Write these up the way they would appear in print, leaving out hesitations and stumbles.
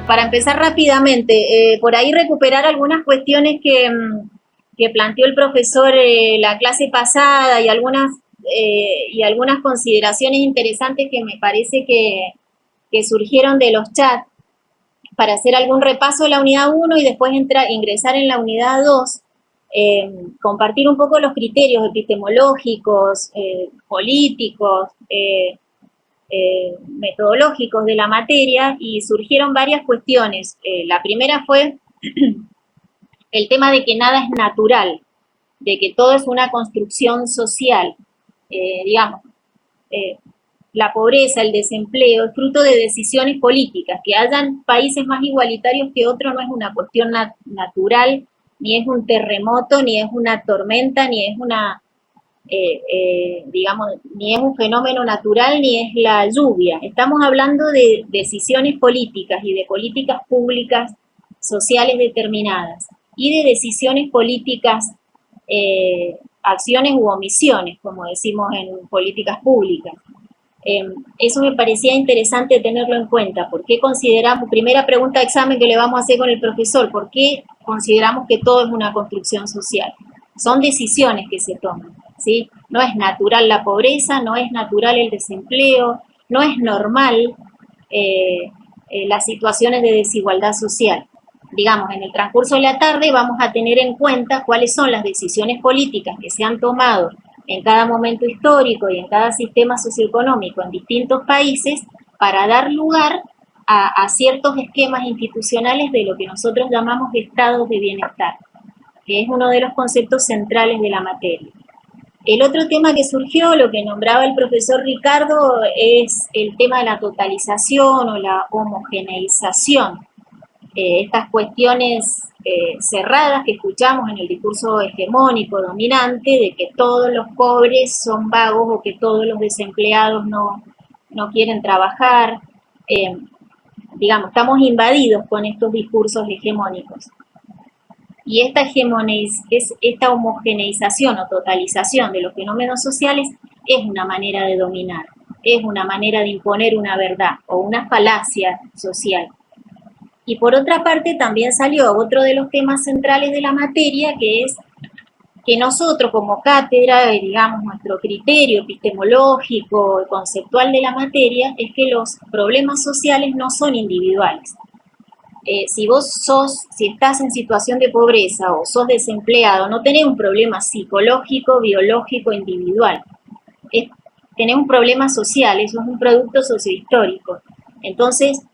Para empezar rápidamente, por ahí recuperar algunas cuestiones que planteó el profesor la clase pasada y algunas consideraciones interesantes que me parece que surgieron de los chats para hacer algún repaso de la unidad 1 y después ingresar en la unidad 2, compartir un poco los criterios epistemológicos, políticos, metodológicos de la materia, y surgieron varias cuestiones. La primera fue el tema de que nada es natural, de que todo es una construcción social. Digamos, la pobreza, el desempleo, es fruto de decisiones políticas. Que hayan países más igualitarios que otros no es una cuestión natural, ni es un terremoto, ni es una tormenta, ni es digamos, ni es un fenómeno natural, ni es la lluvia. Estamos hablando de decisiones políticas y de políticas públicas sociales determinadas y de decisiones políticas, acciones u omisiones, como decimos en políticas públicas. Eso me parecía interesante tenerlo en cuenta. ¿Por qué consideramos, primera pregunta de examen que le vamos a hacer con el profesor, por qué consideramos que todo es una construcción social? Son decisiones que se toman, ¿sí? No es natural la pobreza, no es natural el desempleo, no es normal las situaciones de desigualdad social. Digamos, en el transcurso de la tarde vamos a tener en cuenta cuáles son las decisiones políticas que se han tomado en cada momento histórico y en cada sistema socioeconómico en distintos países para dar lugar a ciertos esquemas institucionales de lo que nosotros llamamos estados de bienestar, que es uno de los conceptos centrales de la materia. El otro tema que surgió, lo que nombraba el profesor Ricardo, es el tema de la totalización o la homogeneización. Estas cuestiones cerradas que escuchamos en el discurso hegemónico dominante de que todos los pobres son vagos o que todos los desempleados no quieren trabajar. Digamos, estamos invadidos con estos discursos hegemónicos. Y esta homogeneización o totalización de los fenómenos sociales es una manera de dominar, es una manera de imponer una verdad o una falacia social. Y por otra parte también salió otro de los temas centrales de la materia, que es que nosotros como cátedra, digamos, nuestro criterio epistemológico, conceptual de la materia, es que los problemas sociales no son individuales. Si estás en situación de pobreza o sos desempleado, no tenés un problema psicológico, biológico, individual. Tenés un problema social, eso es un producto sociohistórico. Entonces,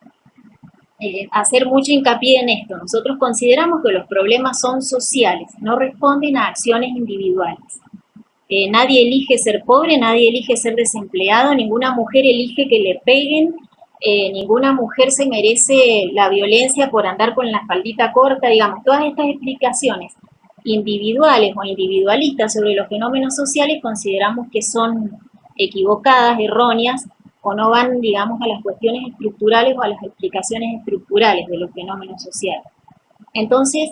hacer mucho hincapié en esto. Nosotros consideramos que los problemas son sociales, no responden a acciones individuales. Nadie elige ser pobre, nadie elige ser desempleado, ninguna mujer elige que le peguen, ninguna mujer se merece la violencia por andar con la faldita corta, digamos, todas estas explicaciones individuales o individualistas sobre los fenómenos sociales consideramos que son equivocadas, erróneas, o no van, digamos, a las cuestiones estructurales o a las explicaciones estructurales de los fenómenos sociales. Entonces,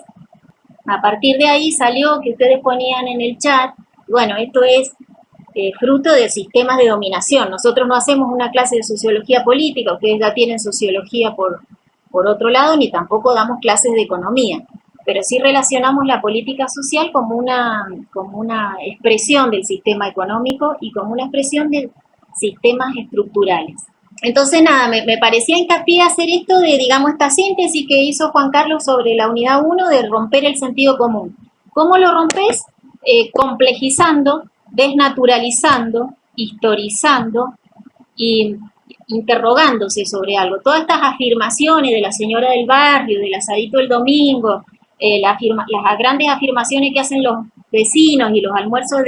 a partir de ahí salió que ustedes ponían en el chat, bueno, esto es fruto de sistemas de dominación. Nosotros no hacemos una clase de sociología política, ustedes ya tienen sociología por otro lado, ni tampoco damos clases de economía, pero sí relacionamos la política social como una expresión del sistema económico y como una expresión de sistemas estructurales. Entonces, nada, me parecía hincapié hacer esto de, digamos, esta síntesis que hizo Juan Carlos sobre la unidad 1 de romper el sentido común. ¿Cómo lo rompes? Complejizando, desnaturalizando, historizando y interrogándose sobre algo. Todas estas afirmaciones de la señora del barrio, del asadito del domingo, las grandes afirmaciones que hacen los vecinos y los almuerzos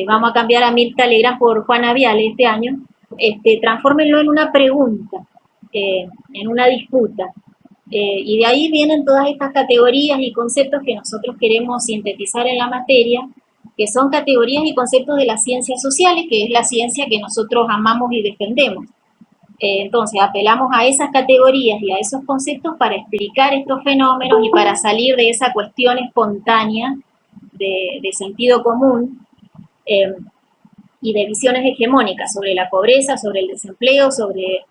vamos a cambiar a Mirta Legrand por Juana Viale este año, transfórmenlo en una pregunta, en una disputa. Y de ahí vienen todas estas categorías y conceptos que nosotros queremos sintetizar en la materia, que son categorías y conceptos de las ciencias sociales, que es la ciencia que nosotros amamos y defendemos. Entonces, apelamos a esas categorías y a esos conceptos para explicar estos fenómenos y para salir de esa cuestión espontánea de sentido común, y de visiones hegemónicas sobre la pobreza, sobre el desempleo, sobre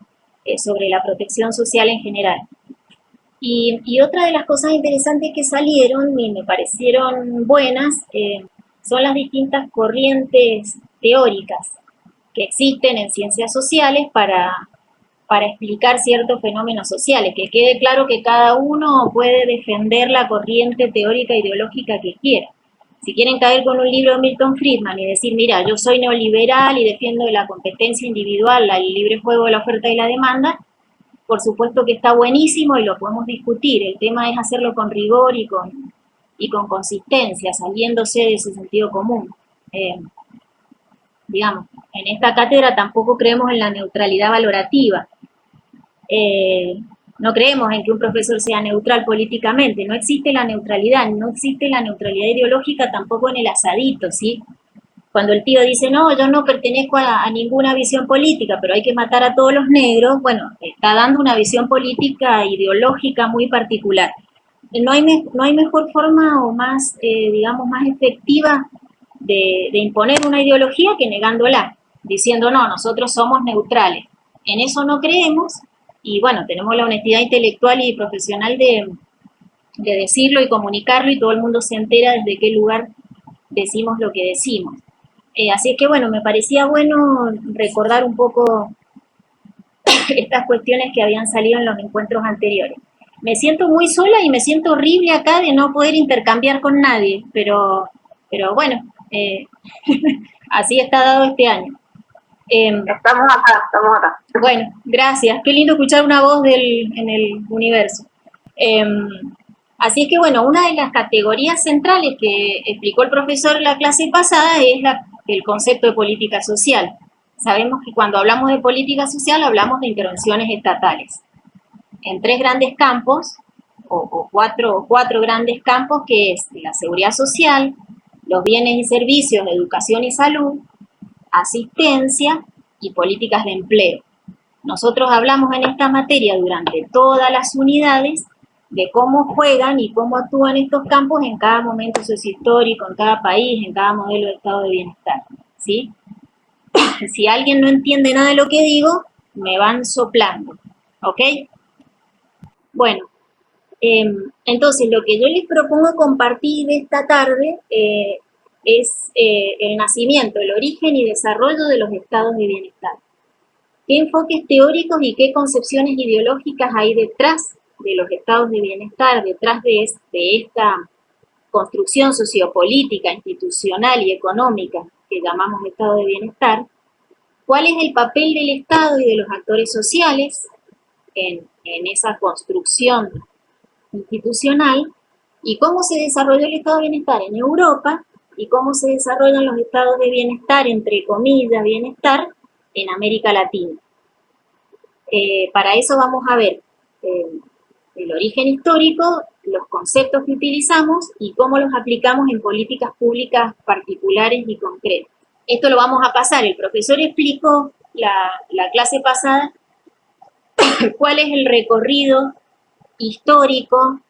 la protección social en general. Y otra de las cosas interesantes que salieron y me parecieron buenas son las distintas corrientes teóricas que existen en ciencias sociales para explicar ciertos fenómenos sociales, que quede claro que cada uno puede defender la corriente teórica ideológica que quiera. Si quieren caer con un libro de Milton Friedman y decir, mira, yo soy neoliberal y defiendo la competencia individual, el libre juego de la oferta y la demanda, por supuesto que está buenísimo y lo podemos discutir. El tema es hacerlo con rigor y con consistencia, saliéndose de ese sentido común. Digamos, en esta cátedra tampoco creemos en la neutralidad valorativa. No creemos en que un profesor sea neutral políticamente, no existe la neutralidad, no existe la neutralidad ideológica tampoco en el asadito, ¿sí? Cuando el tío dice, no, yo no pertenezco a ninguna visión política, pero hay que matar a todos los negros, bueno, está dando una visión política ideológica muy particular. No hay mejor forma o más, digamos, más efectiva de imponer una ideología que negándola, diciendo, no, nosotros somos neutrales. En eso no creemos y, bueno, tenemos la honestidad intelectual y profesional de decirlo y comunicarlo y todo el mundo se entera desde qué lugar decimos lo que decimos. Así es que, bueno, me parecía bueno recordar un poco estas cuestiones que habían salido en los encuentros anteriores. Me siento muy sola y me siento horrible acá de no poder intercambiar con nadie, pero bueno, así está dado este año. Estamos acá. Bueno, gracias. Qué lindo escuchar una voz en el universo. Así es que, bueno, una de las categorías centrales que explicó el profesor en la clase pasada es el concepto de política social. Sabemos que cuando hablamos de política social hablamos de intervenciones estatales en tres grandes campos, o cuatro grandes campos, que es la seguridad social, los bienes y servicios, educación y salud, asistencia y políticas de empleo. Nosotros hablamos en esta materia durante todas las unidades de cómo juegan y cómo actúan estos campos en cada momento sociohistórico, en cada país, en cada modelo de estado de bienestar, ¿sí? Si alguien no entiende nada de lo que digo, me van soplando, ¿ok? Bueno, entonces lo que yo les propongo compartir esta tarde es el nacimiento, el origen y desarrollo de los estados de bienestar. ¿Qué enfoques teóricos y qué concepciones ideológicas hay detrás de los estados de bienestar, detrás de esta construcción sociopolítica, institucional y económica que llamamos estado de bienestar? ¿Cuál es el papel del Estado y de los actores sociales en esa construcción institucional? ¿Y cómo se desarrolló el estado de bienestar en Europa? ¿Y cómo se desarrollan los estados de bienestar, entre comillas, bienestar, en América Latina? Para eso vamos a ver el origen histórico, los conceptos que utilizamos y cómo los aplicamos en políticas públicas particulares y concretas. Esto lo vamos a pasar. El profesor explicó la clase pasada cuál es el recorrido histórico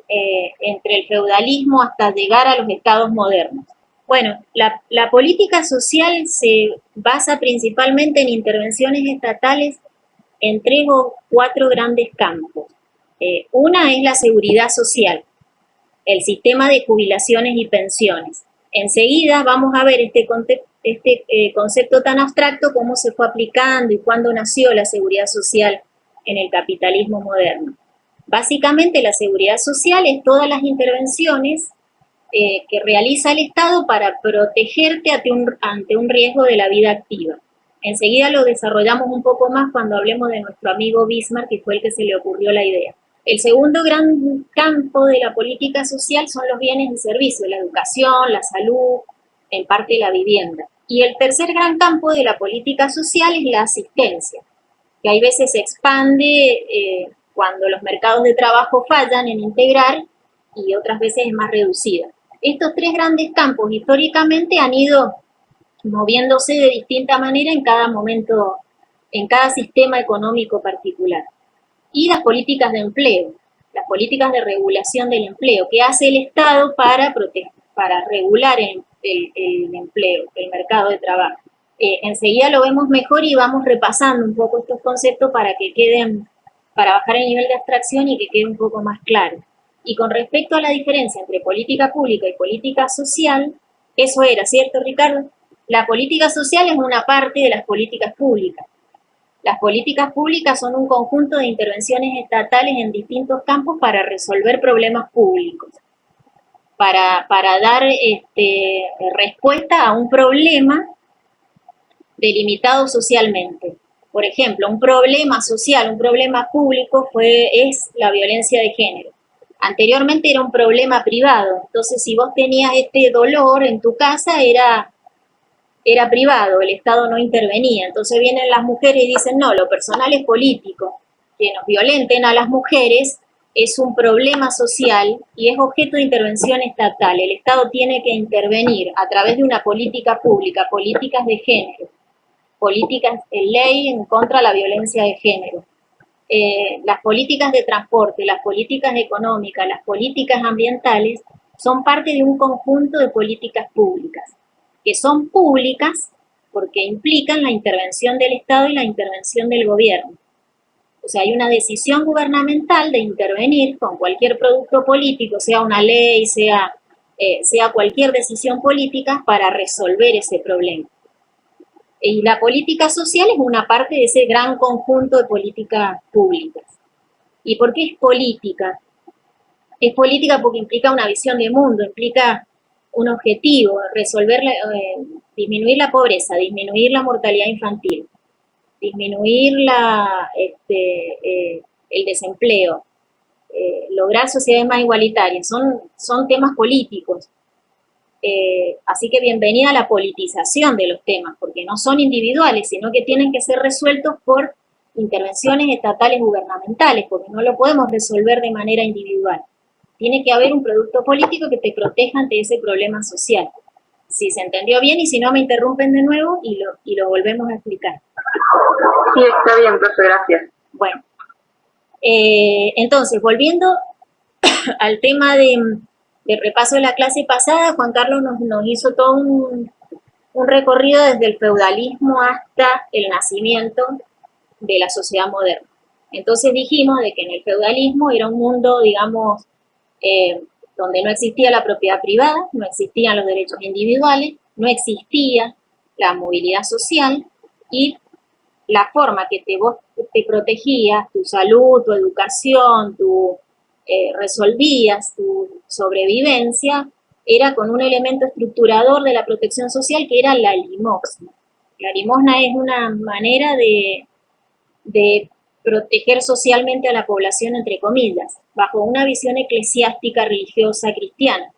entre el feudalismo hasta llegar a los estados modernos. Bueno, la política social se basa principalmente en intervenciones estatales en 3 o 4 grandes campos. Una es la seguridad social, el sistema de jubilaciones y pensiones. Enseguida vamos a ver este concepto tan abstracto, cómo se fue aplicando y cuándo nació la seguridad social en el capitalismo moderno. Básicamente la seguridad social es todas las intervenciones que realiza el Estado para protegerte ante un riesgo de la vida activa. Enseguida lo desarrollamos un poco más cuando hablemos de nuestro amigo Bismarck, que fue el que se le ocurrió la idea. El segundo gran campo de la política social son los bienes y servicios, la educación, la salud, en parte la vivienda. Y el tercer gran campo de la política social es la asistencia, que hay veces se expande cuando los mercados de trabajo fallan en integrar y otras veces es más reducida. Estos 3 grandes campos históricamente han ido moviéndose de distinta manera en cada momento, en cada sistema económico particular. Y las políticas de empleo, las políticas de regulación del empleo, que hace el Estado para regular el empleo, el mercado de trabajo. Enseguida lo vemos mejor y vamos repasando un poco estos conceptos para que queden, para bajar el nivel de abstracción y que quede un poco más claro. Y con respecto a la diferencia entre política pública y política social, eso era, ¿cierto, Ricardo? La política social es una parte de las políticas públicas. Las políticas públicas son un conjunto de intervenciones estatales en distintos campos para resolver problemas públicos, para dar respuesta a un problema delimitado socialmente. Por ejemplo, un problema social, un problema público es la violencia de género. Anteriormente era un problema privado, entonces si vos tenías este dolor en tu casa era privado, el Estado no intervenía. Entonces vienen las mujeres y dicen, no, lo personal es político, que nos violenten a las mujeres es un problema social y es objeto de intervención estatal. El Estado tiene que intervenir a través de una política pública, políticas de género, políticas en ley en contra de la violencia de género. Las políticas de transporte, las políticas económicas, las políticas ambientales son parte de un conjunto de políticas públicas, que son públicas porque implican la intervención del Estado y la intervención del gobierno. O sea, hay una decisión gubernamental de intervenir con cualquier producto político, sea una ley, sea cualquier decisión política, para resolver ese problema. Y la política social es una parte de ese gran conjunto de políticas públicas. ¿Y por qué es política? Es política porque implica una visión de mundo, implica un objetivo, disminuir la pobreza, disminuir la mortalidad infantil, disminuir el desempleo, lograr sociedades más igualitarias. Son temas políticos. Así que bienvenida a la politización de los temas, porque no son individuales, sino que tienen que ser resueltos por intervenciones estatales gubernamentales, porque no lo podemos resolver de manera individual. Tiene que haber un producto político que te proteja ante ese problema social. Si se entendió bien, y si no me interrumpen de nuevo y lo volvemos a explicar. Sí, está bien, profe, gracias. Bueno, entonces, volviendo al tema del repaso de la clase pasada, Juan Carlos nos hizo todo un recorrido desde el feudalismo hasta el nacimiento de la sociedad moderna. Entonces dijimos de que en el feudalismo era un mundo, digamos, donde no existía la propiedad privada, no existían los derechos individuales, no existía la movilidad social, y la forma que vos te protegías, tu salud, tu educación, resolvías tu sobrevivencia, era con un elemento estructurador de la protección social que era la limosna. La limosna es una manera de proteger socialmente a la población, entre comillas, bajo una visión eclesiástica, religiosa, cristiana.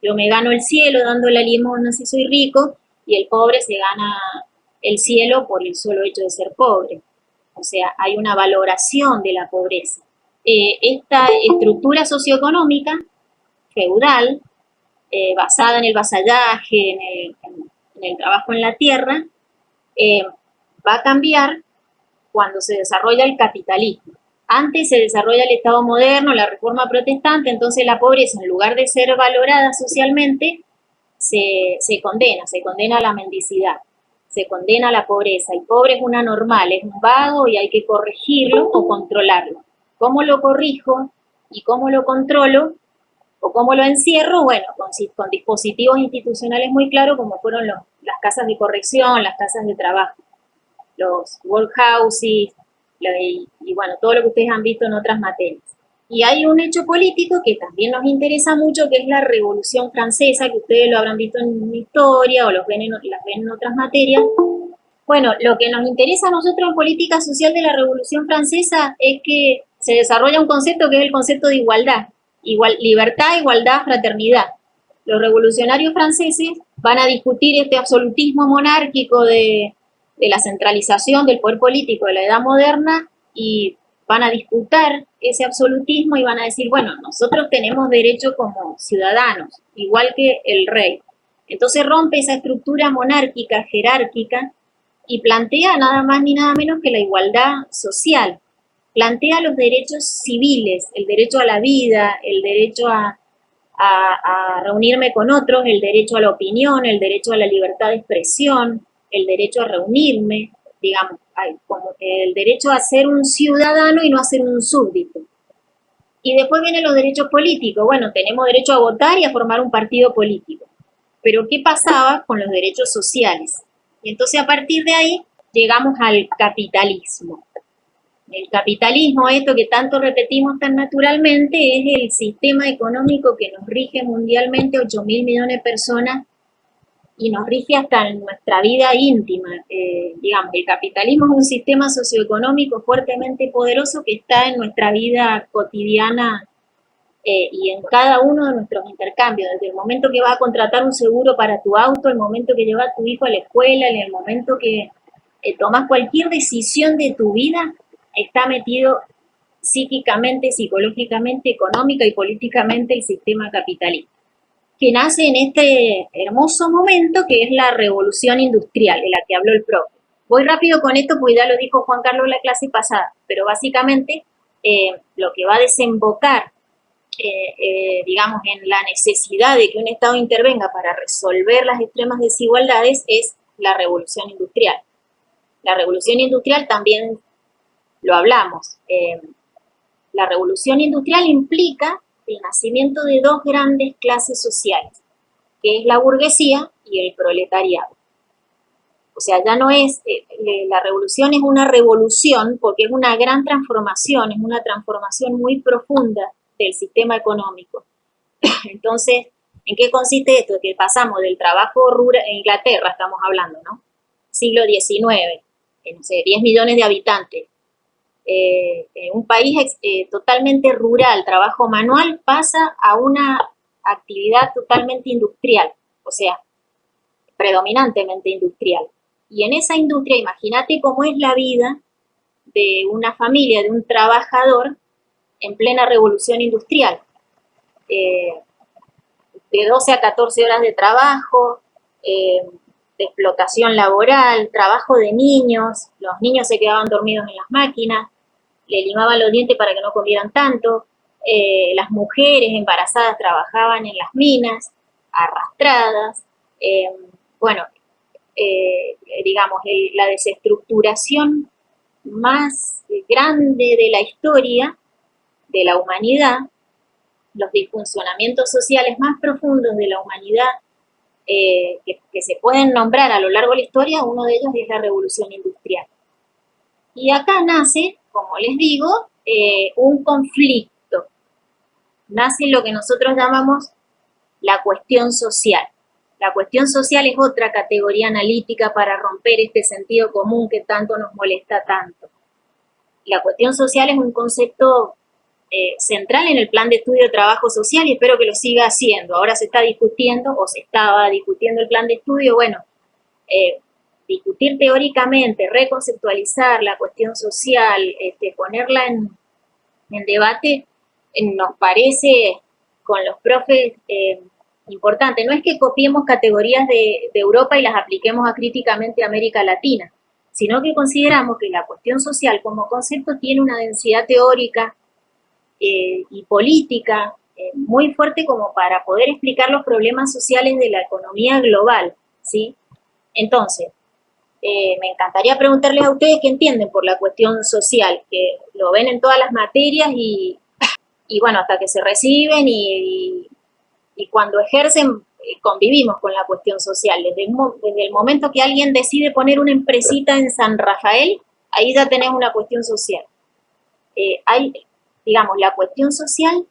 Yo me gano el cielo dando la limosna si soy rico, y el pobre se gana el cielo por el solo hecho de ser pobre. O sea, hay una valoración de la pobreza. Esta estructura socioeconómica feudal, basada en el vasallaje, en el trabajo en la tierra, va a cambiar cuando se desarrolla el capitalismo. Antes se desarrolla el Estado moderno, la Reforma Protestante, entonces la pobreza, en lugar de ser valorada socialmente, se condena a la mendicidad, se condena a la pobreza. El pobre es una anormal, es un vago y hay que corregirlo o controlarlo. ¿Cómo lo corrijo y cómo lo controlo o cómo lo encierro? Bueno, con dispositivos institucionales muy claros, como fueron las casas de corrección, las casas de trabajo, los workhouses, y bueno, todo lo que ustedes han visto en otras materias. Y hay un hecho político que también nos interesa mucho, que es la Revolución Francesa, que ustedes lo habrán visto en historia o las ven en otras materias. Bueno, lo que nos interesa a nosotros en política social de la Revolución Francesa es que se desarrolla un concepto que es el concepto de igualdad. Libertad, igualdad, fraternidad. Los revolucionarios franceses van a discutir este absolutismo monárquico de la centralización del poder político de la edad moderna, y van a disputar ese absolutismo y van a decir, bueno, nosotros tenemos derecho como ciudadanos, igual que el rey. Entonces rompe esa estructura monárquica, jerárquica, y plantea nada más ni nada menos que la igualdad social. Plantea los derechos civiles, el derecho a la vida, el derecho a a reunirme con otros, el derecho a la opinión, el derecho a la libertad de expresión, el derecho a reunirme, digamos, como el derecho a ser un ciudadano y no a ser un súbdito. Y después vienen los derechos políticos. Bueno, tenemos derecho a votar y a formar un partido político. Pero ¿qué pasaba con los derechos sociales? Y entonces a partir de ahí llegamos al capitalismo. El capitalismo, esto que tanto repetimos tan naturalmente, es el sistema económico que nos rige mundialmente, 8.000 millones de personas, y nos rige hasta en nuestra vida íntima. Digamos, el capitalismo es un sistema socioeconómico fuertemente poderoso que está en nuestra vida cotidiana y en cada uno de nuestros intercambios, desde el momento que vas a contratar un seguro para tu auto, el momento que llevas a tu hijo a la escuela, en el momento que tomas cualquier decisión de tu vida, está metido psíquicamente, psicológicamente, económica y políticamente el sistema capitalista, que nace en este hermoso momento que es la revolución industrial, de la que habló el profe. Voy rápido con esto porque ya lo dijo Juan Carlos en la clase pasada, pero básicamente lo que va a desembocar, digamos, en la necesidad de que un Estado intervenga para resolver las extremas desigualdades es la revolución industrial. La revolución industrial también lo hablamos. La revolución industrial implica el nacimiento de dos grandes clases sociales, que es la burguesía y el proletariado. O sea, ya no es, la revolución es una revolución porque es una gran transformación, es una transformación muy profunda del sistema económico. Entonces, ¿en qué consiste esto? Que pasamos del trabajo rural, en Inglaterra estamos hablando, ¿no? Siglo XIX, no sé, 10 millones de habitantes, un país totalmente rural, trabajo manual, pasa a una actividad totalmente industrial, o sea, predominantemente industrial. Y en esa industria, imagínate cómo es la vida de una familia, de un trabajador en plena revolución industrial. De 12 a 14 horas de trabajo, de explotación laboral, trabajo de niños, los niños se quedaban dormidos en las máquinas, le limaban los dientes para que no comieran tanto, las mujeres embarazadas trabajaban en las minas, arrastradas, bueno, digamos, la desestructuración más grande de la historia de la humanidad, los disfuncionamientos sociales más profundos de la humanidad que se pueden nombrar a lo largo de la historia, uno de ellos es la revolución industrial. Y acá nace, como les digo, un conflicto. Nace lo que nosotros llamamos la cuestión social. La cuestión social es otra categoría analítica para romper este sentido común que tanto nos molesta tanto. La cuestión social es un concepto central en el plan de estudio de trabajo social y espero que lo siga haciendo. Ahora se está discutiendo, o se estaba discutiendo el plan de estudio, bueno, discutir teóricamente, reconceptualizar la cuestión social, ponerla en debate, nos parece con los profes importante. No es que copiemos categorías de Europa y las apliquemos críticamente a América Latina, sino que consideramos que la cuestión social como concepto tiene una densidad teórica y política muy fuerte como para poder explicar los problemas sociales de la economía global, ¿sí? Entonces, me encantaría preguntarles a ustedes qué entienden por la cuestión social, que lo ven en todas las materias y bueno, hasta que se reciben y cuando ejercen convivimos con la cuestión social. Desde el momento que alguien decide poner una empresita en San Rafael, ahí ya tenés una cuestión social. Digamos, la cuestión social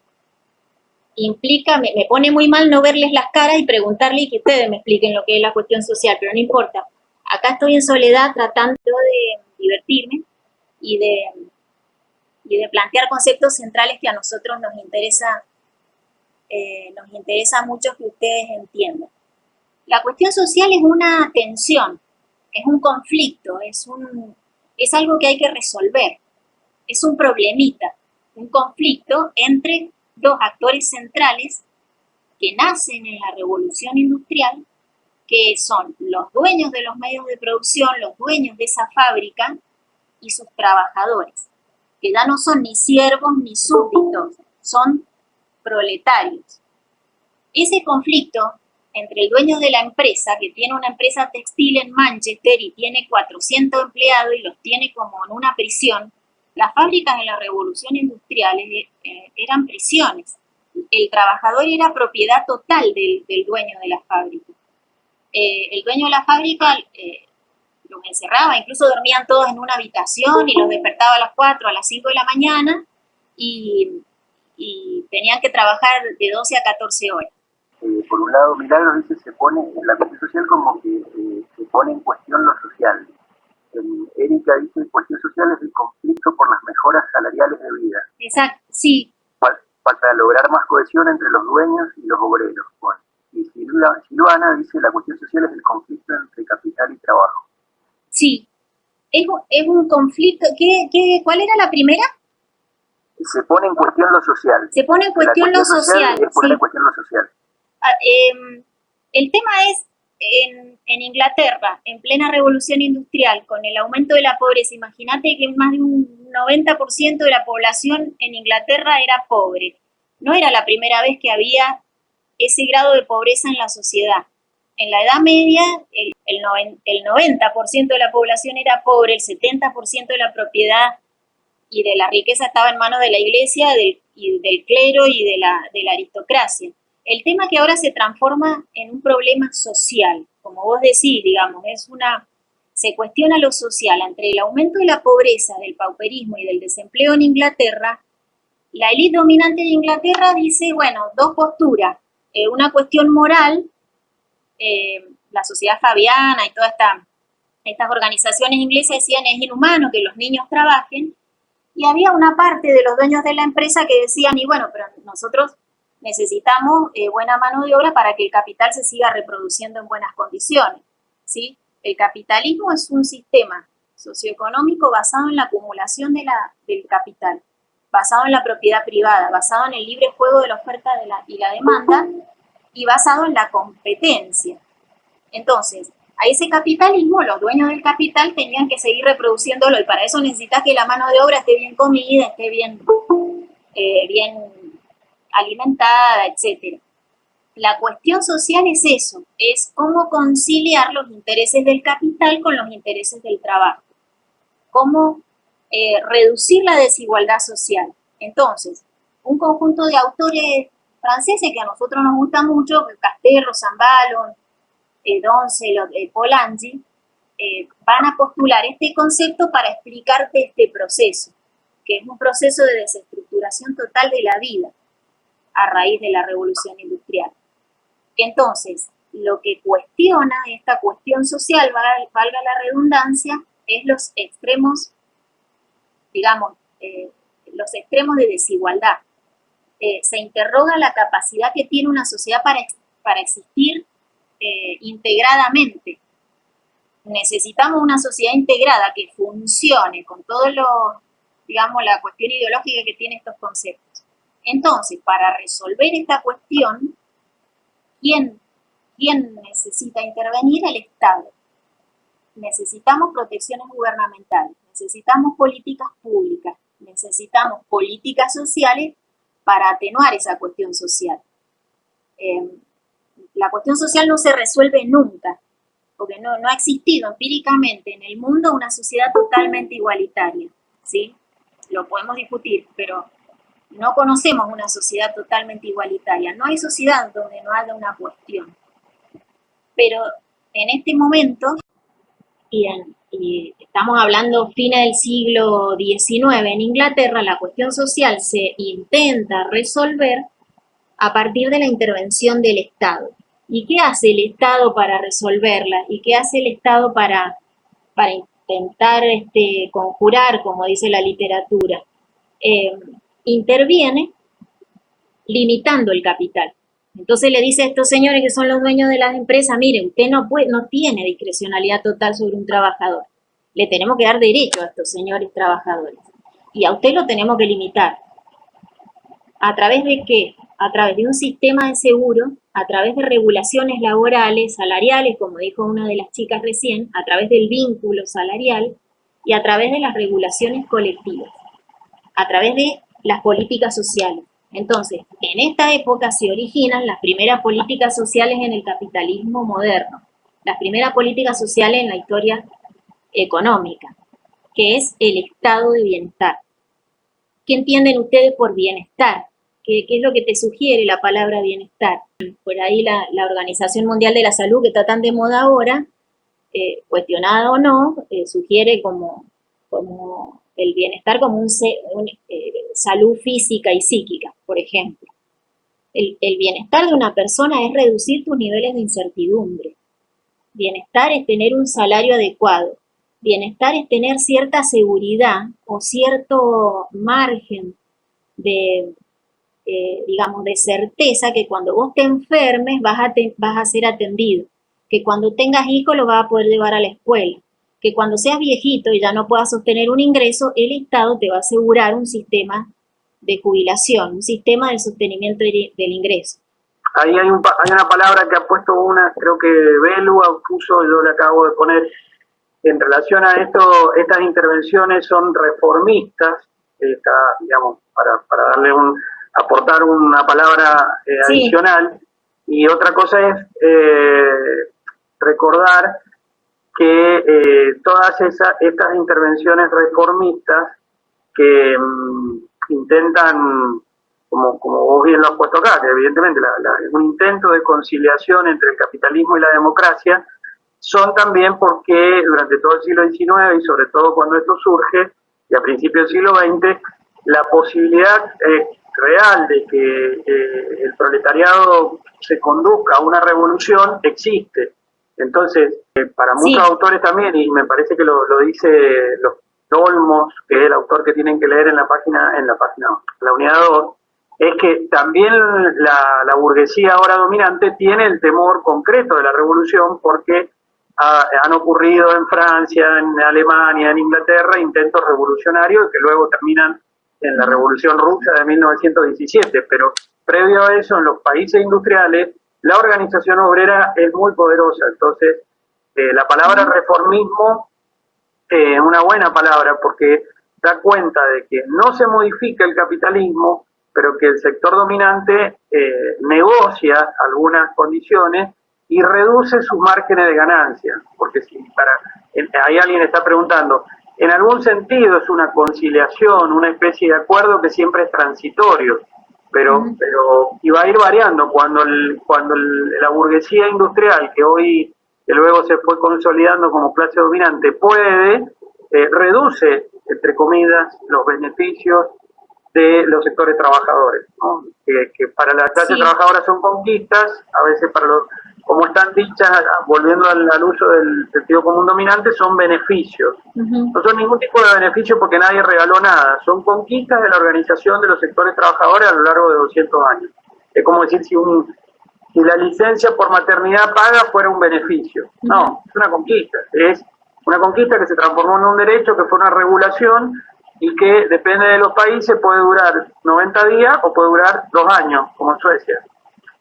implica, me pone muy mal no verles las caras y preguntarles y que ustedes me expliquen lo que es la cuestión social, pero no importa. Acá estoy en soledad tratando de divertirme y de plantear conceptos centrales que a nosotros nos interesa mucho que ustedes entiendan. La cuestión social es una tensión, es un conflicto, es algo que hay que resolver, es un problemita, un conflicto entre dos actores centrales que nacen en la revolución industrial, que son los dueños de los medios de producción, los dueños de esa fábrica y sus trabajadores, que ya no son ni siervos ni súbditos, son proletarios. Ese conflicto entre el dueño de la empresa, que tiene una empresa textil en Manchester y tiene 400 empleados y los tiene como en una prisión. Las fábricas en la revolución industrial eran prisiones. El trabajador era propiedad total del dueño de la fábrica. El dueño de la fábrica los encerraba, incluso dormían todos en una habitación y los despertaba a las 4, a las 5 de la mañana y tenían que trabajar de 12 a 14 horas. Por un lado, Milagros dice, se pone en la cuestión social como que se pone en cuestión lo social. Erika dice, cuestión social es el conflicto por las mejoras salariales de vida. Exacto, sí. Para lograr más cohesión entre los dueños y los obreros. Bueno, y Silvana dice, la cuestión social es el conflicto entre capital y trabajo. Sí, es un conflicto. ¿Cuál era la primera? Se pone en cuestión lo social. Se pone en cuestión lo social. Es poner sí. en cuestión lo social. El tema es, en Inglaterra, en plena revolución industrial, con el aumento de la pobreza, imagínate que más de un 90% de la población en Inglaterra era pobre. No era la primera vez que había ese grado de pobreza en la sociedad. En la Edad Media, el 90% de la población era pobre, el 70% de la propiedad y de la riqueza estaba en manos de la iglesia, del clero y de la aristocracia. El tema que ahora se transforma en un problema social, como vos decís, digamos, se cuestiona lo social. Entre el aumento de la pobreza, del pauperismo y del desempleo en Inglaterra, la élite dominante de Inglaterra dice, bueno, dos posturas, una cuestión moral, la Sociedad Fabiana y todas estas organizaciones inglesas decían es inhumano que los niños trabajen, y había una parte de los dueños de la empresa que decían, y bueno, pero nosotros necesitamos buena mano de obra para que el capital se siga reproduciendo en buenas condiciones, ¿sí? El capitalismo es un sistema socioeconómico basado en la acumulación del capital, basado en la propiedad privada, basado en el libre juego de la oferta y la demanda y basado en la competencia. Entonces, a ese capitalismo, los dueños del capital tenían que seguir reproduciéndolo y para eso necesitas que la mano de obra esté bien comida, esté bien alimentada, etc. La cuestión social es eso, es cómo conciliar los intereses del capital con los intereses del trabajo, cómo reducir la desigualdad social. Entonces, un conjunto de autores franceses que a nosotros nos gusta mucho, Castello, Zambalo, Doncelot, Polanyi, van a postular este concepto para explicarte este proceso, que es un proceso de desestructuración total de la vida a raíz de la revolución industrial. Entonces, lo que cuestiona esta cuestión social, valga la redundancia, es los extremos, digamos, los extremos de desigualdad. Se interroga la capacidad que tiene una sociedad para existir integradamente. Necesitamos una sociedad integrada que funcione con todo digamos, la cuestión ideológica que tiene estos conceptos. Entonces, para resolver esta cuestión, ¿quién necesita intervenir? El Estado. Necesitamos protecciones gubernamentales, necesitamos políticas públicas, necesitamos políticas sociales para atenuar esa cuestión social. La cuestión social no se resuelve nunca, porque no ha existido empíricamente en el mundo una sociedad totalmente igualitaria, ¿sí? Lo podemos discutir, pero no conocemos una sociedad totalmente igualitaria. No hay sociedad donde no haya una cuestión. Pero en este momento, y estamos hablando fines del siglo XIX, en Inglaterra la cuestión social se intenta resolver a partir de la intervención del Estado. ¿Y qué hace el Estado para resolverla? ¿Y qué hace el Estado para intentar conjurar, como dice la literatura? Interviene limitando el capital. Entonces le dice a estos señores que son los dueños de las empresas, mire, usted no tiene discrecionalidad total sobre un trabajador. Le tenemos que dar derecho a estos señores trabajadores. Y a usted lo tenemos que limitar. ¿A través de qué? A través de un sistema de seguro, a través de regulaciones laborales, salariales, como dijo una de las chicas recién, a través del vínculo salarial y a través de las regulaciones colectivas, a través de las políticas sociales. Entonces, en esta época se originan las primeras políticas sociales en el capitalismo moderno, las primeras políticas sociales en la historia económica, que es el estado de bienestar. ¿Qué entienden ustedes por bienestar? ¿Qué es lo que te sugiere la palabra bienestar? Por ahí la Organización Mundial de la Salud, que está tan de moda ahora, cuestionada o no, sugiere como el bienestar como salud física y psíquica, por ejemplo. El bienestar de una persona es reducir tus niveles de incertidumbre. Bienestar es tener un salario adecuado. Bienestar es tener cierta seguridad o cierto margen de, digamos, de certeza que cuando vos te enfermes vas a ser atendido, que cuando tengas hijos los vas a poder llevar a la escuela, que cuando seas viejito y ya no puedas sostener un ingreso, el Estado te va a asegurar un sistema de jubilación, un sistema de sostenimiento del ingreso. Ahí hay una palabra que ha puesto creo que Belu puso, yo le acabo de poner, en relación a esto, estas intervenciones son reformistas, digamos, para darle aportar una palabra adicional, sí. Y otra cosa es recordar que todas estas intervenciones reformistas que intentan, como vos bien lo has puesto acá, que evidentemente un intento de conciliación entre el capitalismo y la democracia, son también porque durante todo el siglo XIX y sobre todo cuando esto surge, y a principios del siglo XX, la posibilidad real de que el proletariado se conduzca a una revolución existe. Entonces, para muchos autores también, y me parece que lo dice los Olmos, que es el autor que tienen que leer en la unidad 2, es que también la burguesía ahora dominante tiene el temor concreto de la revolución porque han ocurrido en Francia, en Alemania, en Inglaterra intentos revolucionarios que luego terminan en la Revolución Rusa de 1917, pero previo a eso en los países industriales la organización obrera es muy poderosa. Entonces la palabra reformismo es una buena palabra porque da cuenta de que no se modifica el capitalismo, pero que el sector dominante negocia algunas condiciones y reduce sus márgenes de ganancia, porque ahí alguien está preguntando, en algún sentido es una conciliación, una especie de acuerdo que siempre es transitorio, pero y va a ir variando cuando la burguesía industrial que luego se fue consolidando como clase dominante reduce, entre comillas, los beneficios de los sectores trabajadores, ¿no? Que para la clase trabajadora son conquistas, a veces como están dichas, volviendo al uso del sentido común dominante, son beneficios. No son ningún tipo de beneficio porque nadie regaló nada, son conquistas de la organización de los sectores trabajadores a lo largo de 200 años. Es como decir si la licencia por maternidad paga fuera un beneficio. No, es una conquista que se transformó en un derecho, que fue una regulación y que depende de los países puede durar 90 días o puede durar 2 años, como en Suecia.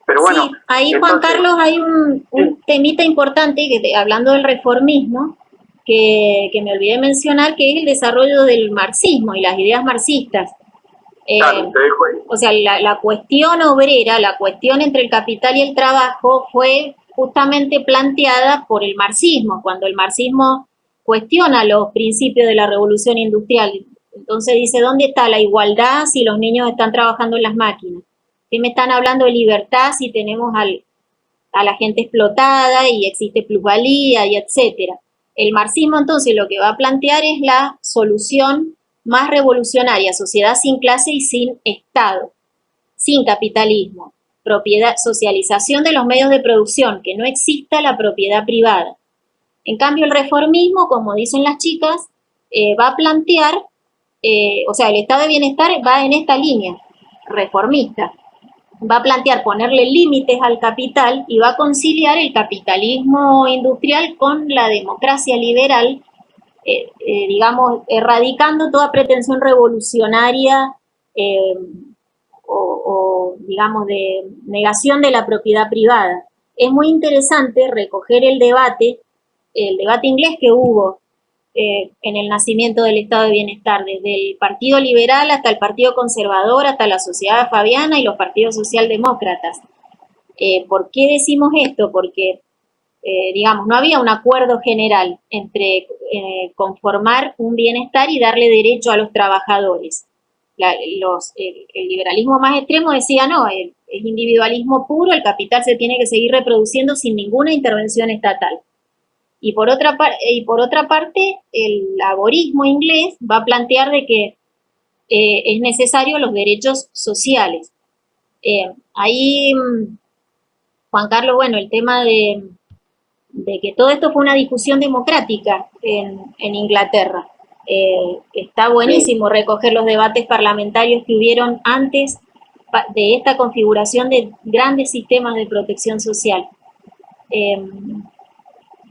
Pero bueno, sí, ahí Juan Carlos hay un temita importante, hablando del reformismo, que me olvidé mencionar, que es el desarrollo del marxismo y las ideas marxistas. Claro, te dejo ahí. O sea, la cuestión obrera, la cuestión entre el capital y el trabajo fue justamente planteada por el marxismo, cuando el marxismo cuestiona los principios de la revolución industrial. Entonces dice, ¿dónde está la igualdad si los niños están trabajando en las máquinas? ¿Qué me están hablando de libertad si tenemos a la gente explotada y existe plusvalía y etcétera? El marxismo entonces lo que va a plantear es la solución más revolucionaria, sociedad sin clase y sin Estado, sin capitalismo, propiedad, socialización de los medios de producción, que no exista la propiedad privada. En cambio el reformismo, como dicen las chicas, va a plantear, o sea, el estado de bienestar va en esta línea reformista. Va a plantear ponerle límites al capital y va a conciliar el capitalismo industrial con la democracia liberal, digamos, erradicando toda pretensión revolucionaria o, digamos, de negación de la propiedad privada. Es muy interesante recoger el debate inglés que hubo en el nacimiento del estado de bienestar, desde el Partido Liberal hasta el Partido Conservador, hasta la Sociedad Fabiana y los partidos socialdemócratas. ¿Por qué decimos esto? Porque, digamos, no había un acuerdo general entre conformar un bienestar y darle derecho a los trabajadores. El liberalismo más extremo decía, no, es individualismo puro, el capital se tiene que seguir reproduciendo sin ninguna intervención estatal. Y por otra parte, el laborismo inglés va a plantear de que es necesario los derechos sociales. Ahí, Juan Carlos, bueno, el tema de que todo esto fue una discusión democrática en Inglaterra. Está buenísimo recoger los debates parlamentarios que hubieron antes de esta configuración de grandes sistemas de protección social.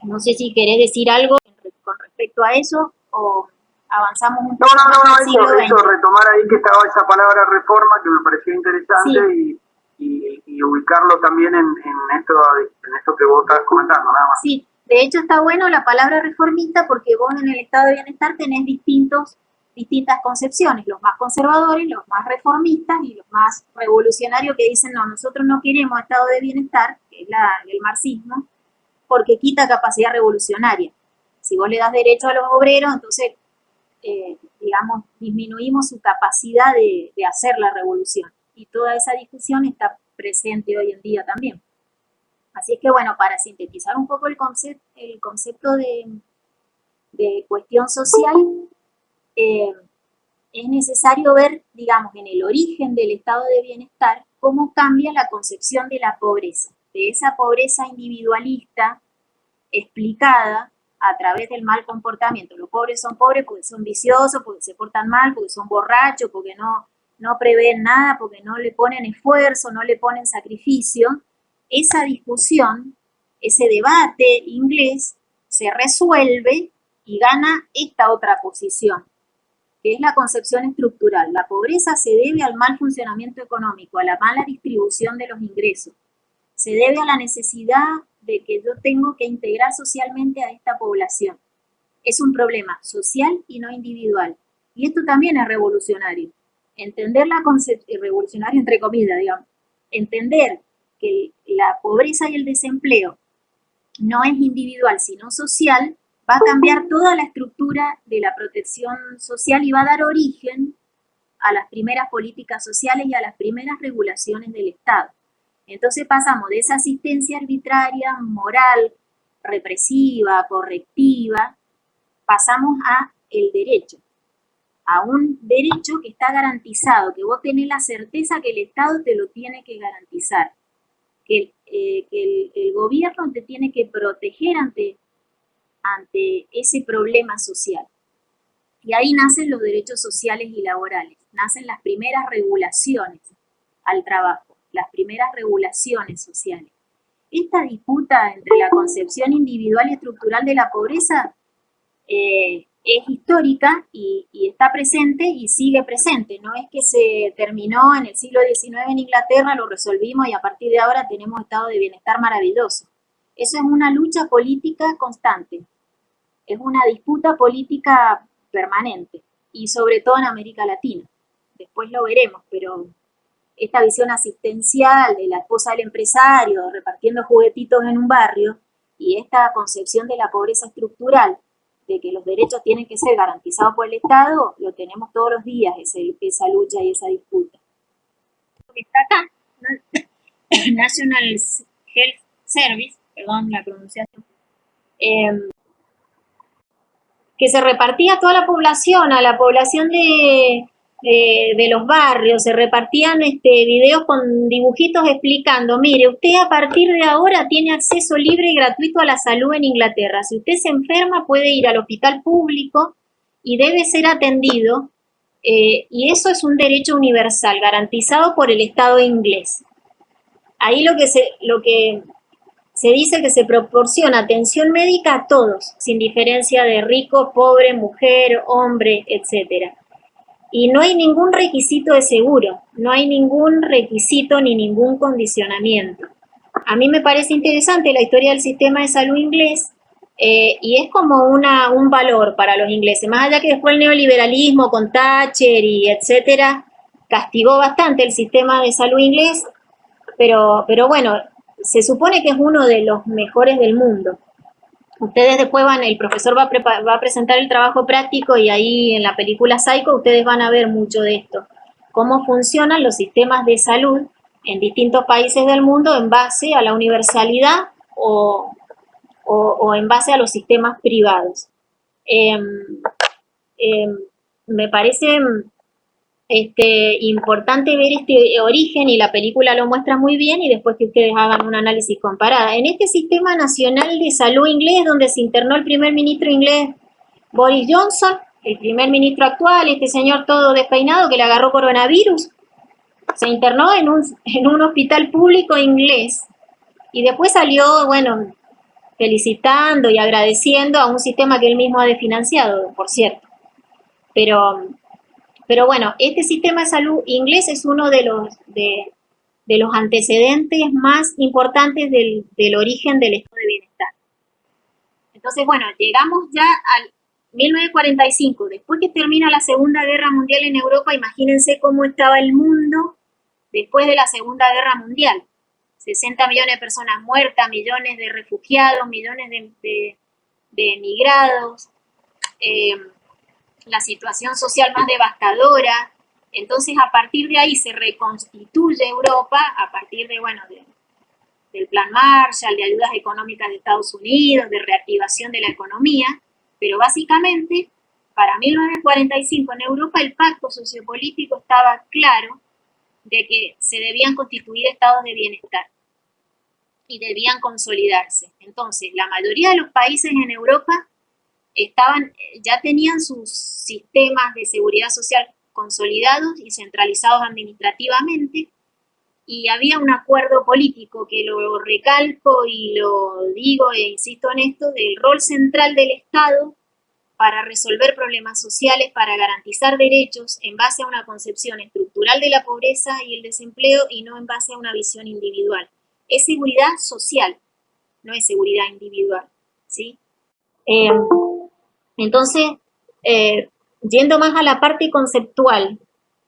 No sé si querés decir algo con respecto a eso o avanzamos un poco más al siglo XX. Eso, retomar ahí que estaba esa palabra reforma que me pareció interesante, sí. y ubicarlo también en esto que vos estás comentando, nada más. Sí, de hecho está bueno la palabra reformista porque vos en el estado de bienestar tenés distintas concepciones, los más conservadores, los más reformistas y los más revolucionarios que dicen, no, nosotros no queremos estado de bienestar, que es el marxismo, porque quita capacidad revolucionaria. Si vos le das derecho a los obreros, entonces, digamos, disminuimos su capacidad de hacer la revolución. Y toda esa discusión está presente hoy en día también. Así es que, bueno, para sintetizar un poco el concepto de cuestión social, es necesario ver, digamos, en el origen del estado de bienestar, cómo cambia la concepción de la pobreza, de esa pobreza individualista explicada a través del mal comportamiento. Los pobres son pobres porque son viciosos, porque se portan mal, porque son borrachos, porque no prevén nada, porque no le ponen esfuerzo, no le ponen sacrificio. Esa discusión, ese debate inglés se resuelve y gana esta otra posición, que es la concepción estructural. La pobreza se debe al mal funcionamiento económico, a la mala distribución de los ingresos. Se debe a la necesidad de que yo tengo que integrar socialmente a esta población. Es un problema social y no individual. Y esto también es revolucionario. Entender revolucionario entre comillas, digamos. Entender que la pobreza y el desempleo no es individual, sino social, va a cambiar toda la estructura de la protección social y va a dar origen a las primeras políticas sociales y a las primeras regulaciones del Estado. Entonces pasamos de esa asistencia arbitraria, moral, represiva, correctiva, pasamos a el derecho, a un derecho que está garantizado, que vos tenés la certeza que el Estado te lo tiene que garantizar, que el gobierno te tiene que proteger ante ese problema social. Y ahí nacen los derechos sociales y laborales, nacen las primeras regulaciones al trabajo, las primeras regulaciones sociales. Esta disputa entre la concepción individual y estructural de la pobreza es histórica y está presente y sigue presente. No es que se terminó en el siglo XIX en Inglaterra, lo resolvimos y a partir de ahora tenemos estado de bienestar maravilloso. Eso es una lucha política constante, es una disputa política permanente y sobre todo en América Latina. Después lo veremos, pero esta visión asistencial de la esposa del empresario repartiendo juguetitos en un barrio y esta concepción de la pobreza estructural, de que los derechos tienen que ser garantizados por el Estado, lo tenemos todos los días, esa lucha y esa disputa. Está acá, National Health Service, perdón la pronunciación, que se repartía a toda la población, a la población de los barrios, se repartían videos con dibujitos explicando, mire, usted a partir de ahora tiene acceso libre y gratuito a la salud en Inglaterra. Si usted se enferma puede ir al hospital público y debe ser atendido, y eso es un derecho universal garantizado por el Estado inglés. Ahí lo que se dice que se proporciona atención médica a todos, sin diferencia de rico, pobre, mujer, hombre, etcétera. Y no hay ningún requisito de seguro, no hay ningún requisito ni ningún condicionamiento. A mí me parece interesante la historia del sistema de salud inglés y es como un valor para los ingleses, más allá que después el neoliberalismo con Thatcher y etcétera, castigó bastante el sistema de salud inglés, pero bueno, se supone que es uno de los mejores del mundo. Ustedes después el profesor va a presentar el trabajo práctico y ahí en la película Psycho ustedes van a ver mucho de esto, cómo funcionan los sistemas de salud en distintos países del mundo en base a la universalidad o en base a los sistemas privados. Me parece importante ver este origen y la película lo muestra muy bien y después que ustedes hagan un análisis comparado. En este sistema nacional de salud inglés, donde se internó el primer ministro inglés Boris Johnson, el primer ministro actual, este señor todo despeinado que le agarró coronavirus, se internó en un hospital público inglés y después salió, bueno, felicitando y agradeciendo a un sistema que él mismo ha desfinanciado, por cierto. Pero bueno, este sistema de salud inglés es uno de los antecedentes más importantes del origen del estado de bienestar. Entonces, bueno, llegamos ya al 1945, después que termina la Segunda Guerra Mundial en Europa, imagínense cómo estaba el mundo después de la Segunda Guerra Mundial. 60 millones de personas muertas, millones de refugiados, millones de emigrados, la situación social más devastadora. Entonces, a partir de ahí se reconstituye Europa, a partir de, bueno, del Plan Marshall, de ayudas económicas de Estados Unidos, de reactivación de la economía, pero básicamente, para 1945 en Europa el pacto sociopolítico estaba claro de que se debían constituir estados de bienestar y debían consolidarse. Entonces, la mayoría de los países en Europa ya tenían sus sistemas de seguridad social consolidados y centralizados administrativamente, y había un acuerdo político que lo recalco y lo digo e insisto en esto, del rol central del Estado para resolver problemas sociales, para garantizar derechos en base a una concepción estructural de la pobreza y el desempleo y no en base a una visión individual. Es seguridad social, no es seguridad individual, ¿sí? Entonces, yendo más a la parte conceptual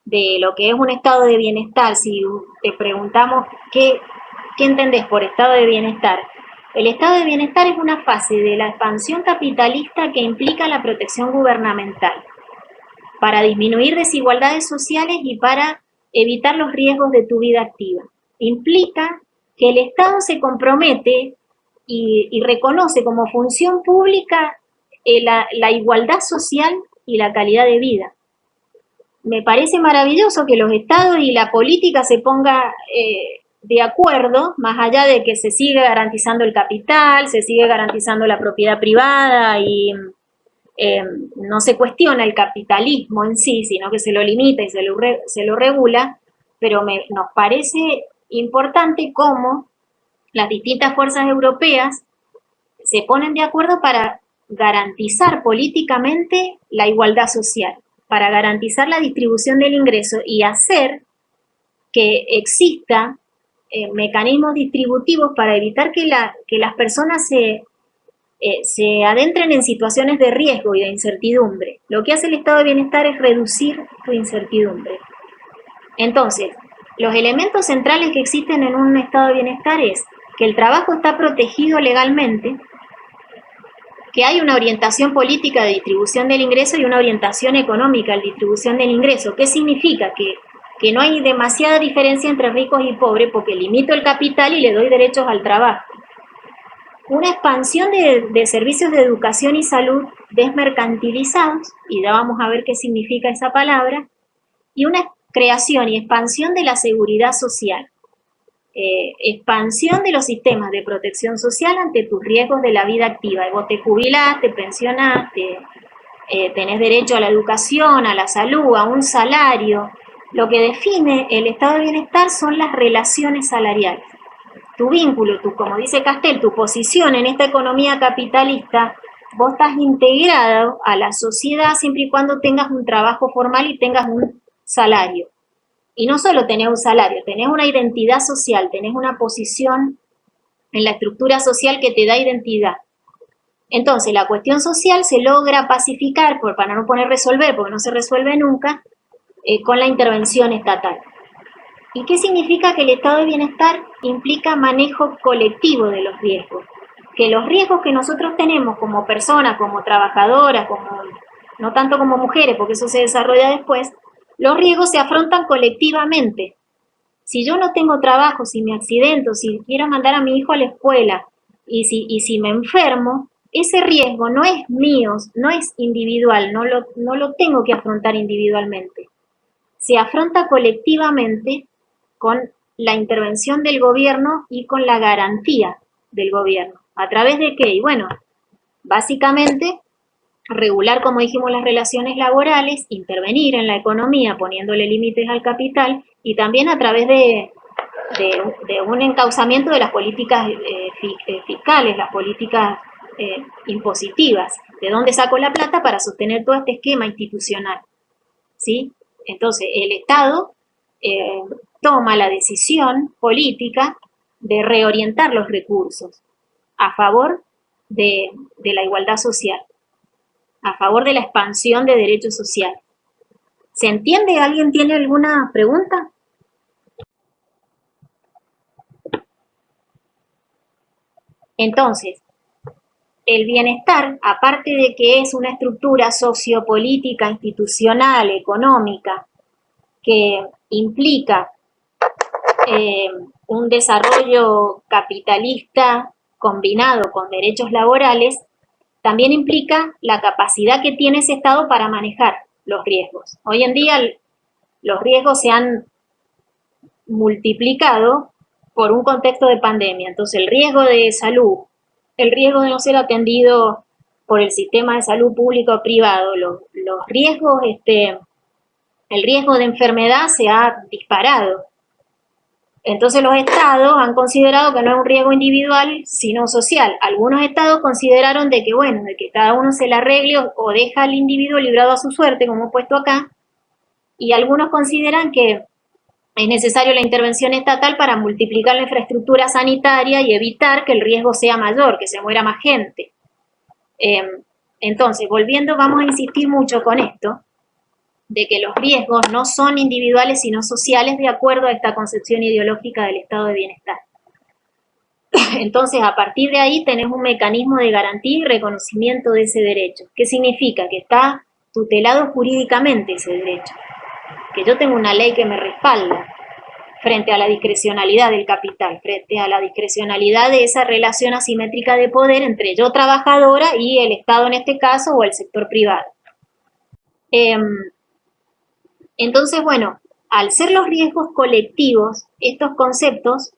de lo que es un estado de bienestar, si te preguntamos qué entendés por estado de bienestar, el estado de bienestar es una fase de la expansión capitalista que implica la protección gubernamental para disminuir desigualdades sociales y para evitar los riesgos de tu vida activa. Implica que el Estado se compromete y reconoce como función pública la igualdad social y la calidad de vida. Me parece maravilloso que los estados y la política se pongan de acuerdo, más allá de que se sigue garantizando el capital, se sigue garantizando la propiedad privada y no se cuestiona el capitalismo en sí, sino que se lo limita y se lo regula, pero nos parece importante cómo las distintas fuerzas europeas se ponen de acuerdo para garantizar políticamente la igualdad social, para garantizar la distribución del ingreso y hacer que exista mecanismos distributivos para evitar que las personas se adentren en situaciones de riesgo y de incertidumbre. Lo que hace el estado de bienestar es reducir tu incertidumbre. Entonces, los elementos centrales que existen en un estado de bienestar es que el trabajo está protegido legalmente, que hay una orientación política de distribución del ingreso y una orientación económica de distribución del ingreso. ¿Qué significa? Que no hay demasiada diferencia entre ricos y pobres porque limito el capital y le doy derechos al trabajo. Una expansión de servicios de educación y salud desmercantilizados, y ya vamos a ver qué significa esa palabra, y una creación y expansión de la seguridad social. Expansión de los sistemas de protección social ante tus riesgos de la vida activa. Vos te jubilás, te pensionás, tenés derecho a la educación, a la salud, a un salario. Lo que define el estado de bienestar son las relaciones salariales. Tu vínculo, como dice Castel, tu posición en esta economía capitalista, vos estás integrado a la sociedad siempre y cuando tengas un trabajo formal y tengas un salario. Y no solo tenés un salario, tenés una identidad social, tenés una posición en la estructura social que te da identidad. Entonces, la cuestión social se logra pacificar, para no poner resolver, porque no se resuelve nunca, con la intervención estatal. ¿Y qué significa que el estado de bienestar implica manejo colectivo de los riesgos? Que los riesgos que nosotros tenemos como personas, como trabajadoras, no tanto como mujeres, porque eso se desarrolla después, los riesgos se afrontan colectivamente. Si yo no tengo trabajo, si me accidento, si quiero mandar a mi hijo a la escuela y si me enfermo, ese riesgo no es mío, no es individual, no lo tengo que afrontar individualmente. Se afronta colectivamente con la intervención del gobierno y con la garantía del gobierno. ¿A través de qué? Y bueno, básicamente regular, como dijimos, las relaciones laborales, intervenir en la economía poniéndole límites al capital y también a través de un encauzamiento de las políticas fiscales, las políticas impositivas. ¿De dónde saco la plata para sostener todo este esquema institucional? ¿Sí? Entonces, el Estado toma la decisión política de reorientar los recursos a favor de la igualdad social, a favor de la expansión de derechos sociales. ¿Se entiende? ¿Alguien tiene alguna pregunta? Entonces, el bienestar, aparte de que es una estructura sociopolítica, institucional, económica, que implica un desarrollo capitalista combinado con derechos laborales, también implica la capacidad que tiene ese Estado para manejar los riesgos. Hoy en día los riesgos se han multiplicado por un contexto de pandemia. Entonces, el riesgo de salud, el riesgo de no ser atendido por el sistema de salud público o privado, los riesgos, el riesgo de enfermedad se ha disparado. Entonces los estados han considerado que no es un riesgo individual, sino social. Algunos estados consideraron de que cada uno se la arregle o deja al individuo librado a su suerte, como he puesto acá, y algunos consideran que es necesario la intervención estatal para multiplicar la infraestructura sanitaria y evitar que el riesgo sea mayor, que se muera más gente. Entonces, volviendo, vamos a insistir mucho con esto, de que los riesgos no son individuales sino sociales de acuerdo a esta concepción ideológica del estado de bienestar. Entonces, a partir de ahí tenés un mecanismo de garantía y reconocimiento de ese derecho. ¿Qué significa? Que está tutelado jurídicamente ese derecho, que yo tengo una ley que me respalda frente a la discrecionalidad del capital, frente a la discrecionalidad de esa relación asimétrica de poder entre yo trabajadora y el Estado en este caso o el sector privado. Entonces, bueno, al ser los riesgos colectivos, estos conceptos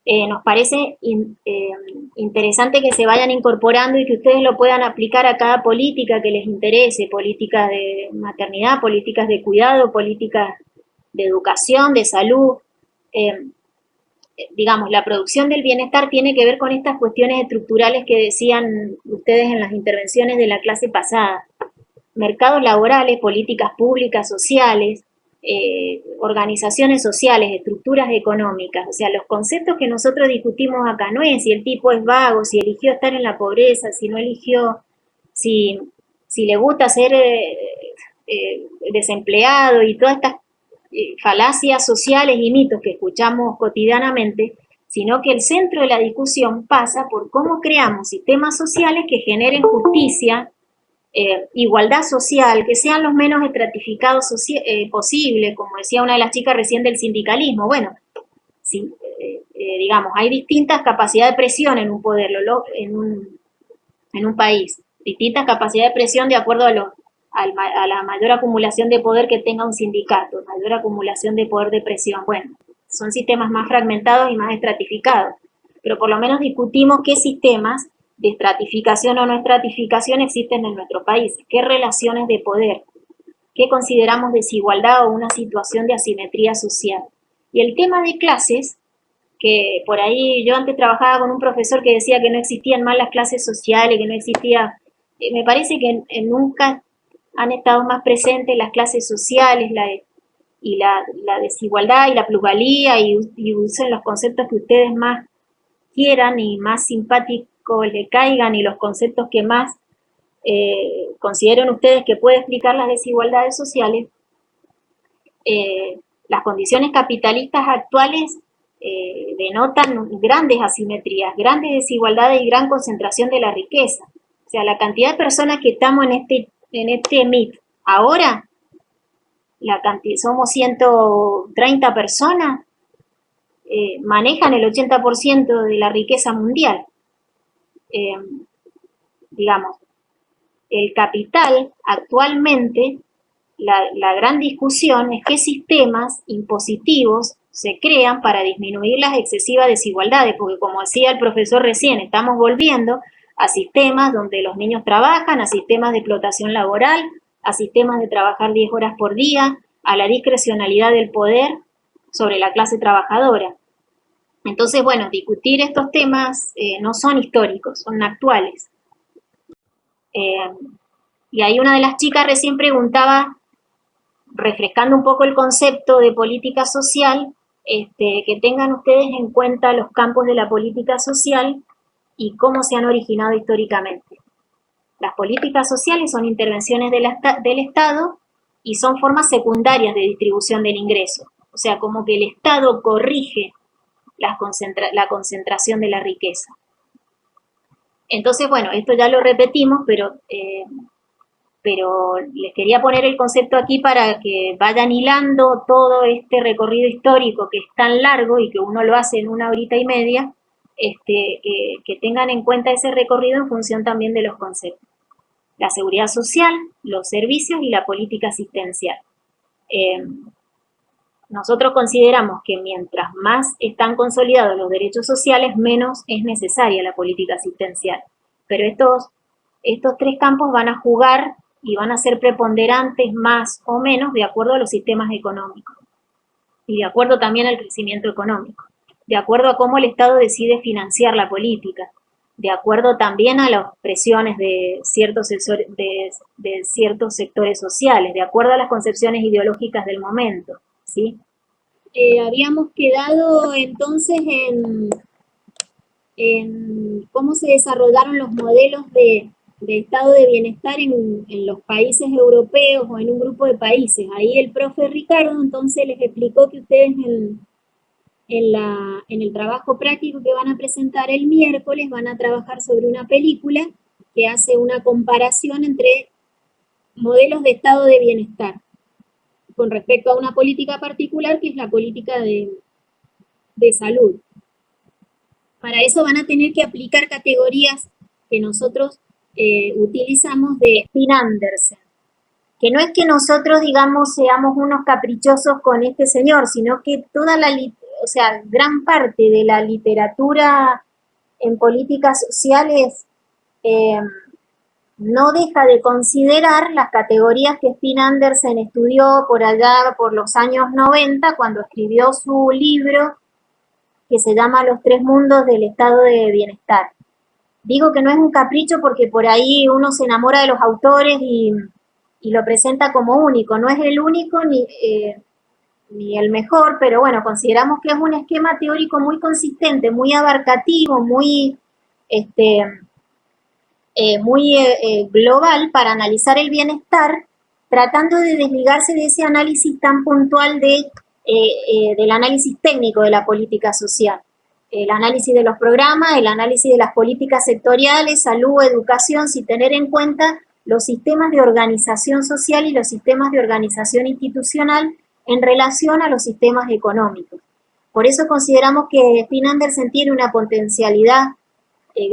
nos parece interesante que se vayan incorporando y que ustedes lo puedan aplicar a cada política que les interese, políticas de maternidad, políticas de cuidado, políticas de educación, de salud. Digamos, la producción del bienestar tiene que ver con estas cuestiones estructurales que decían ustedes en las intervenciones de la clase pasada. Mercados laborales, políticas públicas, sociales, organizaciones sociales, estructuras económicas. O sea, los conceptos que nosotros discutimos acá no es si el tipo es vago, si eligió estar en la pobreza, si no eligió, si le gusta ser desempleado y todas estas falacias sociales y mitos que escuchamos cotidianamente, sino que el centro de la discusión pasa por cómo creamos sistemas sociales que generen justicia, igualdad social, que sean los menos estratificados posible, como decía una de las chicas recién del sindicalismo. Bueno, sí, digamos, hay distintas capacidades de presión en un poder, en un país, distintas capacidades de presión de acuerdo a la mayor acumulación de poder que tenga un sindicato, mayor acumulación de poder de presión. Bueno, son sistemas más fragmentados y más estratificados, pero por lo menos discutimos qué sistemas de estratificación o no estratificación existen en nuestro país, qué relaciones de poder, qué consideramos desigualdad o una situación de asimetría social. Y el tema de clases, que por ahí yo antes trabajaba con un profesor que decía que no existían más las clases sociales, que no existía, me parece que nunca han estado más presentes las clases sociales la desigualdad y la plusvalía y usen los conceptos que ustedes más quieran y más simpáticos lógicos le caigan y los conceptos que más consideren ustedes que puede explicar las desigualdades sociales, las condiciones capitalistas actuales denotan grandes asimetrías, grandes desigualdades y gran concentración de la riqueza. O sea, la cantidad de personas que estamos en este MIT ahora, somos 130 personas, manejan el 80% de la riqueza mundial. Digamos, el capital actualmente, la gran discusión es qué sistemas impositivos se crean para disminuir las excesivas desigualdades, porque como decía el profesor recién, estamos volviendo a sistemas donde los niños trabajan, a sistemas de explotación laboral, a sistemas de trabajar 10 horas por día, a la discrecionalidad del poder sobre la clase trabajadora. Entonces, bueno, discutir estos temas no son históricos, son actuales. Y ahí una de las chicas recién preguntaba, refrescando un poco el concepto de política social, que tengan ustedes en cuenta los campos de la política social y cómo se han originado históricamente. Las políticas sociales son intervenciones del Estado y son formas secundarias de distribución del ingreso. O sea, como que el Estado corrige la concentración de la riqueza. Entonces, bueno, esto ya lo repetimos, pero les quería poner el concepto aquí para que vayan hilando todo este recorrido histórico que es tan largo y que uno lo hace en 1 horita y media, que tengan en cuenta ese recorrido en función también de los conceptos. La seguridad social, los servicios y la política asistencial. Nosotros consideramos que mientras más están consolidados los derechos sociales, menos es necesaria la política asistencial. Pero estos 3 campos van a jugar y van a ser preponderantes más o menos de acuerdo a los sistemas económicos y de acuerdo también al crecimiento económico, de acuerdo a cómo el Estado decide financiar la política, de acuerdo también a las presiones de ciertos sectores sociales, de acuerdo a las concepciones ideológicas del momento, ¿sí? Habíamos quedado entonces en cómo se desarrollaron los modelos de estado de bienestar en los países europeos o en un grupo de países. Ahí el profe Ricardo entonces les explicó que ustedes en el trabajo práctico que van a presentar el miércoles van a trabajar sobre una película que hace una comparación entre modelos de estado de bienestar con respecto a una política particular que es la política de salud. Para eso van a tener que aplicar categorías que nosotros utilizamos de Spin-Andersen, que no es que nosotros, digamos, seamos unos caprichosos con este señor, sino que gran parte de la literatura en políticas sociales no deja de considerar las categorías que Spin-Andersen estudió por allá por los años 90, cuando escribió su libro que se llama Los 3 mundos del estado de bienestar. Digo que no es un capricho porque por ahí uno se enamora de los autores y lo presenta como único. No es el único ni el mejor, pero bueno, consideramos que es un esquema teórico muy consistente, muy abarcativo, muy global para analizar el bienestar, tratando de desligarse de ese análisis tan puntual del análisis técnico de la política social. El análisis de los programas, el análisis de las políticas sectoriales, salud, educación, sin tener en cuenta los sistemas de organización social y los sistemas de organización institucional en relación a los sistemas económicos. Por eso consideramos que Spin-Andersen tiene una potencialidad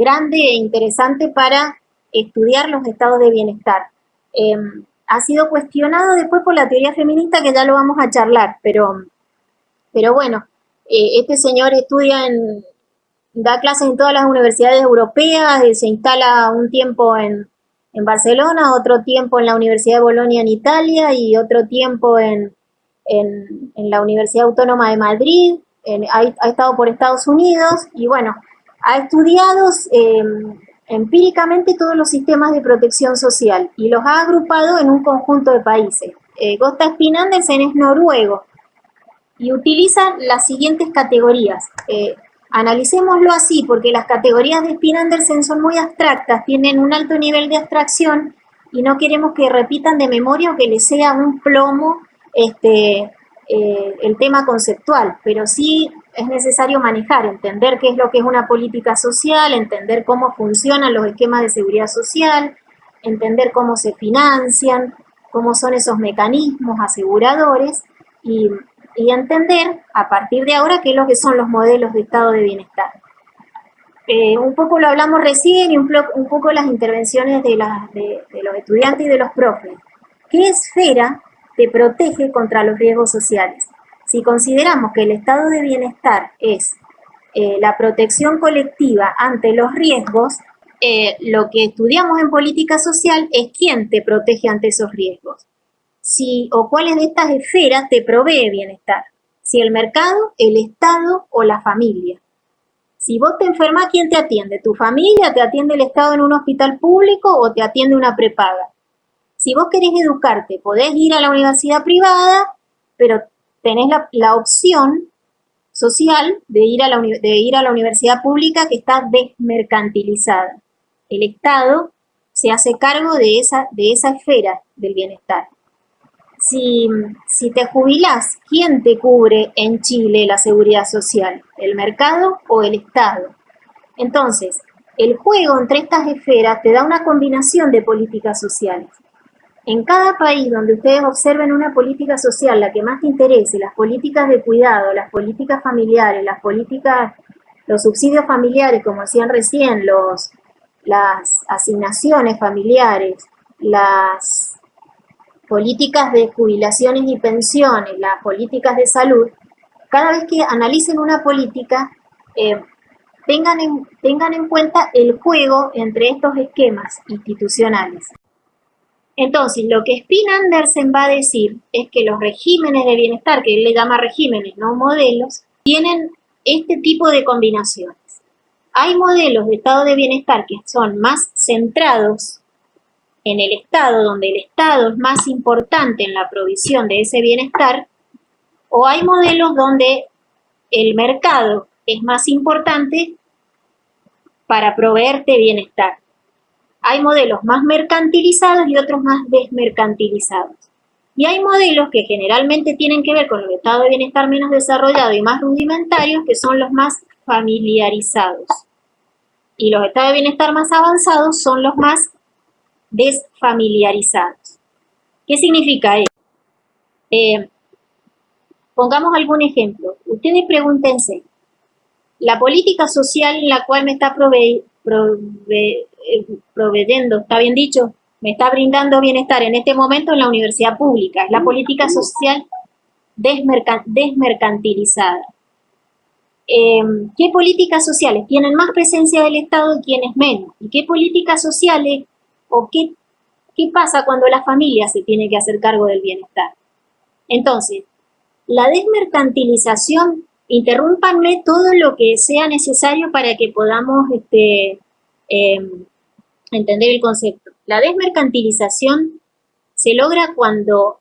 grande e interesante para estudiar los estados de bienestar. Ha sido cuestionado después por la teoría feminista, que ya lo vamos a charlar, pero bueno, este señor da clases en todas las universidades europeas, se instala un tiempo en Barcelona, otro tiempo en la Universidad de Bolonia en Italia y otro tiempo en la Universidad Autónoma de Madrid, ha estado por Estados Unidos y bueno, ha estudiado empíricamente todos los sistemas de protección social y los ha agrupado en un conjunto de países. Gösta Spin-Andersen es noruego y utiliza las siguientes categorías. analicémoslo así, porque las categorías de Spin-Andersen son muy abstractas, tienen un alto nivel de abstracción y no queremos que repitan de memoria o que les sea un plomo el tema conceptual, pero sí es necesario manejar, entender qué es lo que es una política social, entender cómo funcionan los esquemas de seguridad social, entender cómo se financian, cómo son esos mecanismos aseguradores y entender a partir de ahora qué es lo que son los modelos de estado de bienestar. Un poco lo hablamos recién y un poco las intervenciones de los estudiantes y de los profes. ¿Qué esfera te protege contra los riesgos sociales? Si consideramos que el estado de bienestar es la protección colectiva ante los riesgos, lo que estudiamos en política social es quién te protege ante esos riesgos. O cuáles de estas esferas te provee bienestar. Si el mercado, el Estado o la familia. Si vos te enfermas, ¿quién te atiende? ¿Tu familia? ¿Te atiende el Estado en un hospital público o te atiende una prepaga? Si vos querés educarte, podés ir a la universidad privada, pero tenés la opción social de ir a la universidad pública que está desmercantilizada. El Estado se hace cargo de esa esfera del bienestar. Si te jubilás, ¿quién te cubre en Chile la seguridad social? ¿El mercado o el Estado? Entonces, el juego entre estas esferas te da una combinación de políticas sociales. En cada país donde ustedes observen una política social, la que más te interese, las políticas de cuidado, las políticas familiares, los subsidios familiares, como decían recién, las asignaciones familiares, las políticas de jubilaciones y pensiones, las políticas de salud, cada vez que analicen una política, tengan en cuenta el juego entre estos esquemas institucionales. Entonces, lo que Spin-Andersen va a decir es que los regímenes de bienestar, que él le llama regímenes, no modelos, tienen este tipo de combinaciones. Hay modelos de estado de bienestar que son más centrados en el Estado, donde el Estado es más importante en la provisión de ese bienestar, o hay modelos donde el mercado es más importante para proveerte bienestar. Hay modelos más mercantilizados y otros más desmercantilizados. Y hay modelos que generalmente tienen que ver con los estados de bienestar menos desarrollados y más rudimentarios, que son los más familiarizados. Y los estados de bienestar más avanzados son los más desfamiliarizados. ¿Qué significa eso? Pongamos algún ejemplo. Ustedes pregúntense, la política social en la cual me está proveyendo, ¿está bien dicho? Me está brindando bienestar en este momento en la universidad pública. Es la política social desmercantilizada. ¿Qué políticas sociales tienen más presencia del Estado y quiénes menos? ¿Y qué políticas sociales o qué pasa cuando la familia se tiene que hacer cargo del bienestar? Entonces, la desmercantilización, interrúmpanme todo lo que sea necesario para que podamos entender el concepto. La desmercantilización se logra cuando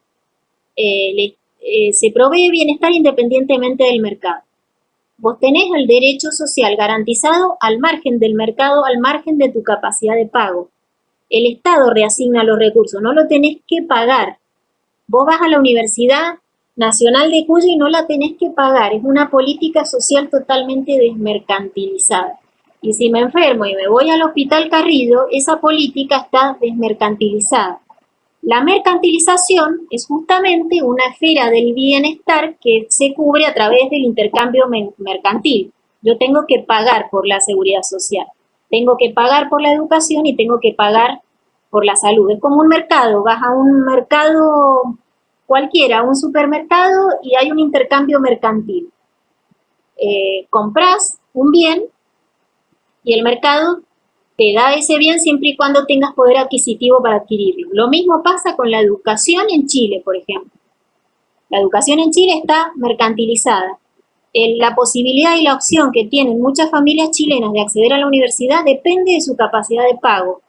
se provee bienestar independientemente del mercado. Vos tenés el derecho social garantizado al margen del mercado, al margen de tu capacidad de pago. El Estado reasigna los recursos, no lo tenés que pagar. Vos vas a la Universidad Nacional de Cuyo y no la tenés que pagar. Es una política social totalmente desmercantilizada. Y si me enfermo y me voy al Hospital Carrillo, esa política está desmercantilizada. La mercantilización es justamente una esfera del bienestar que se cubre a través del intercambio mercantil. Yo tengo que pagar por la seguridad social, tengo que pagar por la educación y tengo que pagar por la salud. Es como un mercado, vas a un mercado cualquiera, un supermercado y hay un intercambio mercantil. Compras un bien y el mercado te da ese bien siempre y cuando tengas poder adquisitivo para adquirirlo. Lo mismo pasa con la educación en Chile, por ejemplo. La educación en Chile está mercantilizada. La posibilidad y la opción que tienen muchas familias chilenas de acceder a la universidad depende de su capacidad de pago.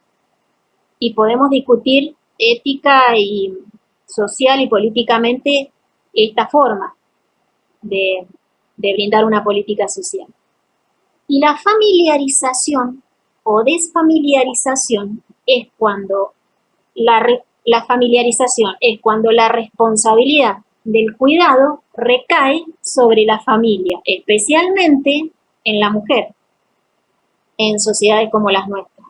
Y podemos discutir ética y social y políticamente esta forma de brindar una política social. Y la familiarización o desfamiliarización es cuando la familiarización es cuando la responsabilidad del cuidado recae sobre la familia, especialmente en la mujer, en sociedades como las nuestras.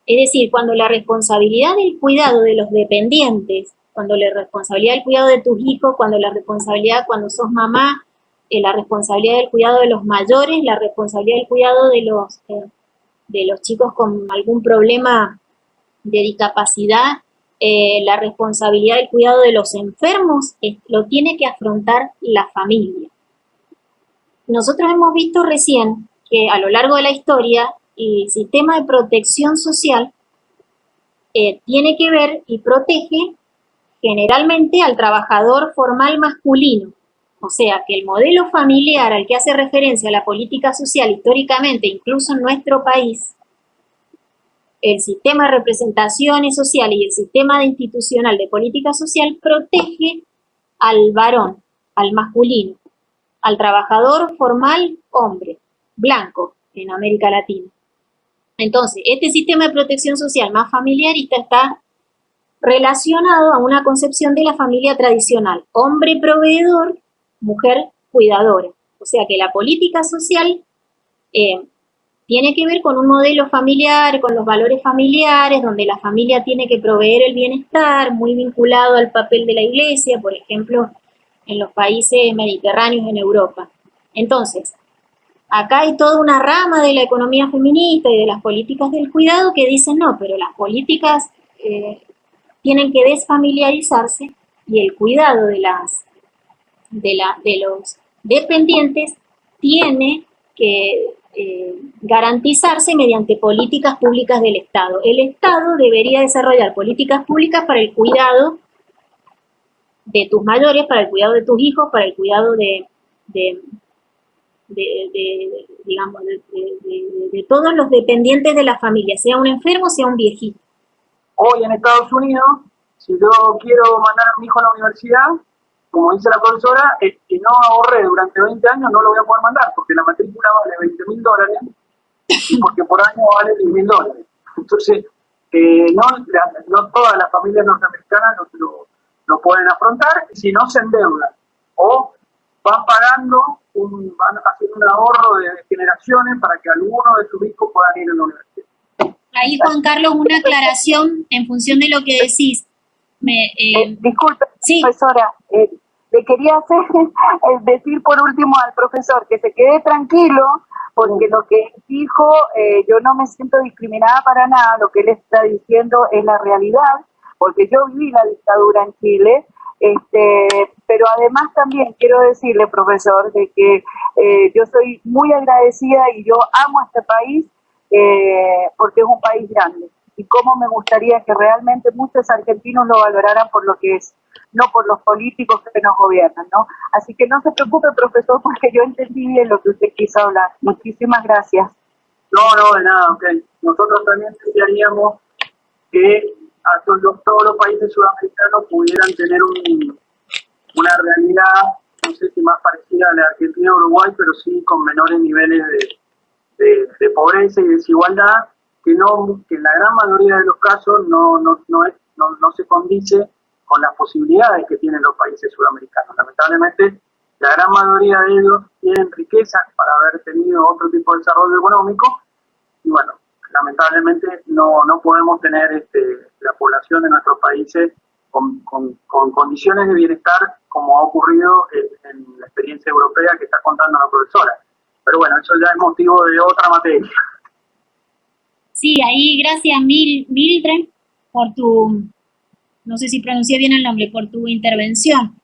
Es decir, cuando la responsabilidad del cuidado de los dependientes, cuando la responsabilidad del cuidado de tus hijos, cuando la responsabilidad cuando sos mamá, la responsabilidad del cuidado de los mayores, la responsabilidad del cuidado de los chicos con algún problema de discapacidad, la responsabilidad del cuidado de los enfermos, lo tiene que afrontar la familia. Nosotros hemos visto recién que a lo largo de la historia el sistema de protección social tiene que ver y protege generalmente al trabajador formal masculino. O sea, que el modelo familiar al que hace referencia la política social históricamente, incluso en nuestro país, el sistema de representaciones sociales y el sistema institucional de política social protege al varón, al masculino, al trabajador formal hombre, blanco en América Latina. Entonces, este sistema de protección social más familiarista está relacionado a una concepción de la familia tradicional, hombre proveedor, mujer cuidadora. O sea que la política social tiene que ver con un modelo familiar, con los valores familiares, donde la familia tiene que proveer el bienestar, muy vinculado al papel de la iglesia, por ejemplo, en los países mediterráneos en Europa. Entonces, acá hay toda una rama de la economía feminista y de las políticas del cuidado que dicen no, pero las políticas tienen que desfamiliarizarse y el cuidado de los dependientes tiene que garantizarse mediante políticas públicas del Estado. El Estado debería desarrollar políticas públicas para el cuidado de tus mayores, para el cuidado de tus hijos, para el cuidado de todos los dependientes de la familia, sea un enfermo, sea un viejito. Hoy en Estados Unidos, si yo quiero mandar a mi hijo a la universidad, como dice la profesora, que no ahorré durante 20 años, no lo voy a poder mandar, porque la matrícula vale $20.000 y porque por año vale $10.000. Entonces, no todas las familias norteamericanas lo pueden afrontar, y si no se endeudan o van pagando, van haciendo un ahorro de generaciones para que alguno de sus hijos puedan ir a la universidad. Ahí, Juan Carlos, una aclaración en función de lo que decís. Disculpe, sí. Profesora, le quería decir por último al profesor que se quede tranquilo, porque lo que dijo, yo no me siento discriminada para nada, lo que él está diciendo es la realidad, porque yo viví la dictadura en Chile, pero además también quiero decirle, profesor, de que yo soy muy agradecida y yo amo este país porque es un país grande. Y cómo me gustaría que realmente muchos argentinos lo valoraran por lo que es, no por los políticos que nos gobiernan, ¿no? Así que no se preocupe, profesor, porque yo entendí bien lo que usted quiso hablar. Muchísimas gracias. No, de nada, ok. Nosotros también desearíamos que a todos los países sudamericanos pudieran tener una realidad, no sé si más parecida a la de Argentina o Uruguay, pero sí con menores niveles de pobreza y desigualdad, que en la gran mayoría de los casos no se condice con las posibilidades que tienen los países sudamericanos. Lamentablemente, la gran mayoría de ellos tienen riquezas para haber tenido otro tipo de desarrollo económico, y bueno, lamentablemente no podemos tener la población de nuestros países con condiciones de bienestar como ha ocurrido en la experiencia europea que está contando la profesora. Pero bueno, eso ya es motivo de otra materia. Sí, ahí gracias Mildred por no sé si pronuncié bien el nombre, por tu intervención.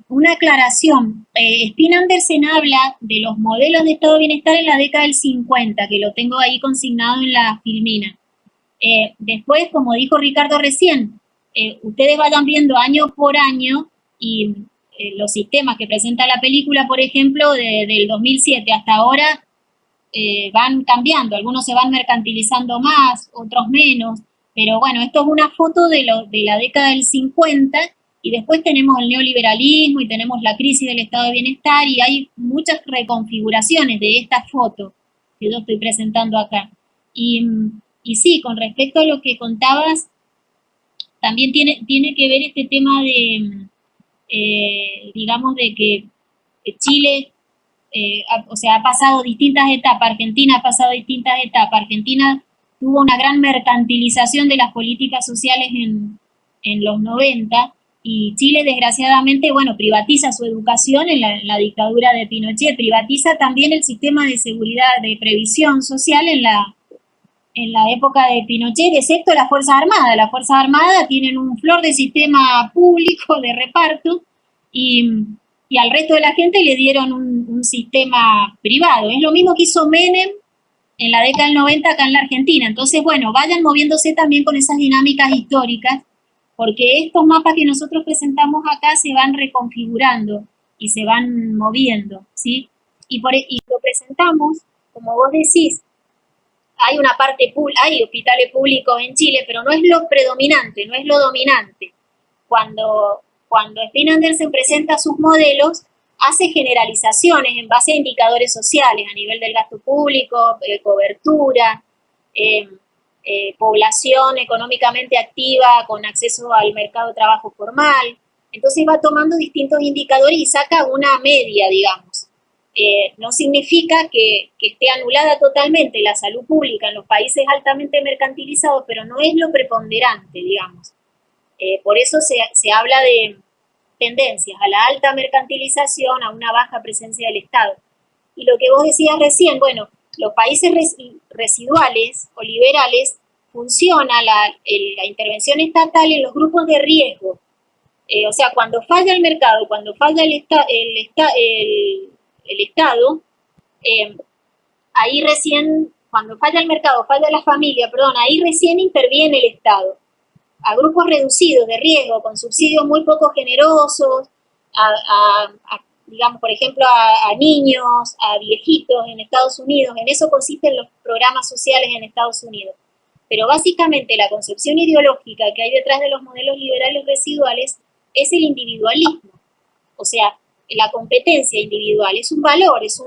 Una aclaración, Spin Andersen habla de los modelos de estado de bienestar en la década del 50, que lo tengo ahí consignado en la filmina. Después, como dijo Ricardo recién, ustedes vayan viendo año por año y los sistemas que presenta la película, por ejemplo, del 2007 hasta ahora, van cambiando, algunos se van mercantilizando más, otros menos, pero bueno, esto es una foto de la década del 50 y después tenemos el neoliberalismo y tenemos la crisis del estado de bienestar y hay muchas reconfiguraciones de esta foto. yo estoy presentando acá. Y sí, con respecto a lo que contabas, también tiene que ver este tema de, digamos, de que Chile, o sea, ha pasado distintas etapas, Argentina ha pasado distintas etapas, Argentina tuvo una gran mercantilización de las políticas sociales en los 90, y Chile, desgraciadamente, bueno, privatiza su educación en la dictadura de Pinochet, privatiza también el sistema de seguridad, de previsión social en la época de Pinochet, excepto las Fuerzas Armadas. Las Fuerzas Armadas tienen un flor de sistema público de reparto y al resto de la gente le dieron un sistema privado. Es lo mismo que hizo Menem en la década del 90 acá en la Argentina. Entonces, bueno, vayan moviéndose también con esas dinámicas históricas, porque estos mapas que nosotros presentamos acá se van reconfigurando y se van moviendo, ¿sí? Y lo presentamos, como vos decís, hay una parte, hay hospitales públicos en Chile, pero no es lo predominante, no es lo dominante. Cuando Spin Andersen presenta sus modelos, hace generalizaciones en base a indicadores sociales, a nivel del gasto público, cobertura, población económicamente activa con acceso al mercado de trabajo formal. Entonces va tomando distintos indicadores y saca una media, digamos. No significa que esté anulada totalmente la salud pública en los países altamente mercantilizados, pero no es lo preponderante, digamos. Por eso se habla de tendencias a la alta mercantilización, a una baja presencia del Estado. Y lo que vos decías recién, bueno, los países residuales o liberales funciona la intervención estatal en los grupos de riesgo. O sea, cuando falla el mercado, cuando falla el Estado, ahí recién, cuando falla el mercado, falla la familia, perdón, ahí recién interviene el Estado. A grupos reducidos de riesgo, con subsidios muy poco generosos, digamos, por ejemplo, a niños, a viejitos en Estados Unidos, en eso consisten los programas sociales en Estados Unidos. Pero básicamente la concepción ideológica que hay detrás de los modelos liberales residuales es el individualismo. O sea, la competencia individual es un valor, es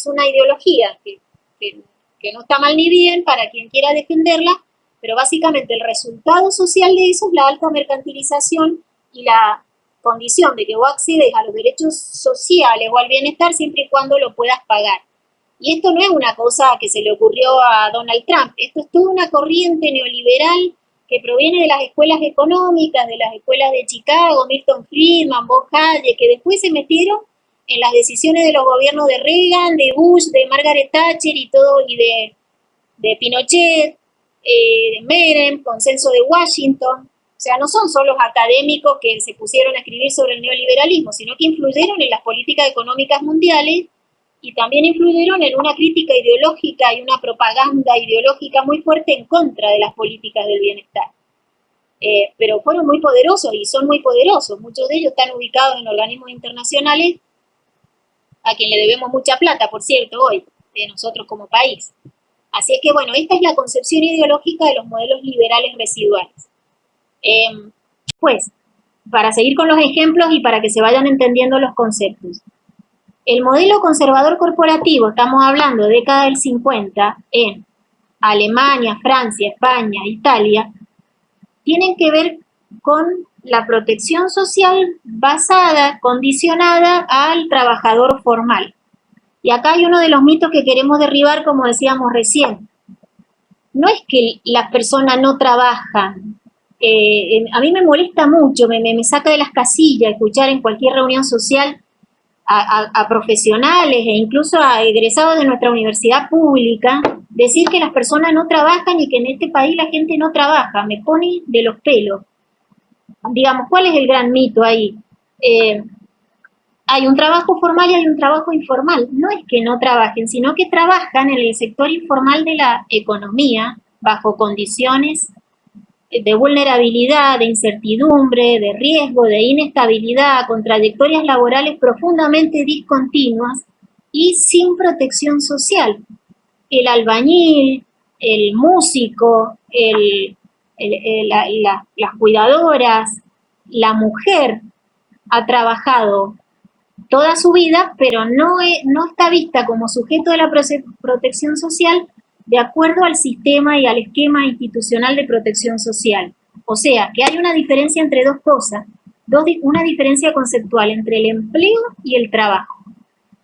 una ideología que no está mal ni bien para quien quiera defenderla, pero básicamente el resultado social de eso es la alta mercantilización y la condición de que vos accedes a los derechos sociales o al bienestar siempre y cuando lo puedas pagar. Y esto no es una cosa que se le ocurrió a Donald Trump, esto es toda una corriente neoliberal que proviene de las escuelas económicas, de las escuelas de Chicago, Milton Friedman, Von Hayek, que después se metieron en las decisiones de los gobiernos de Reagan, de Bush, de Margaret Thatcher y todo, y de Pinochet, de Menem, Consenso de Washington. O sea, no son solo los académicos que se pusieron a escribir sobre el neoliberalismo, sino que influyeron en las políticas económicas mundiales y también influyeron en una crítica ideológica y una propaganda ideológica muy fuerte en contra de las políticas del bienestar. Pero fueron muy poderosos y son muy poderosos. Muchos de ellos están ubicados en organismos internacionales a quien le debemos mucha plata, por cierto, hoy, de nosotros como país. Así es que, bueno, esta es la concepción ideológica de los modelos liberales residuales. Pues, para seguir con los ejemplos y para que se vayan entendiendo los conceptos. El modelo conservador corporativo, estamos hablando de década del 50, en Alemania, Francia, España, Italia, tienen que ver con la protección social basada, condicionada al trabajador formal. Y acá hay uno de los mitos que queremos derribar, como decíamos recién. No es que las personas no trabajan. A mí me molesta mucho, me saca de las casillas escuchar en cualquier reunión social a profesionales e incluso a egresados de nuestra universidad pública decir que las personas no trabajan y que en este país la gente no trabaja. Me pone de los pelos. Digamos, ¿cuál es el gran mito ahí? Hay un trabajo formal y hay un trabajo informal. No es que no trabajen, sino que trabajan en el sector informal de la economía bajo condiciones de vulnerabilidad, de incertidumbre, de riesgo, de inestabilidad, con trayectorias laborales profundamente discontinuas y sin protección social. El albañil, el músico, las cuidadoras, la mujer ha trabajado toda su vida, pero no está vista como sujeto de la protección social de acuerdo al sistema y al esquema institucional de protección social. O sea, que hay una diferencia entre dos cosas, una diferencia conceptual entre el empleo y el trabajo.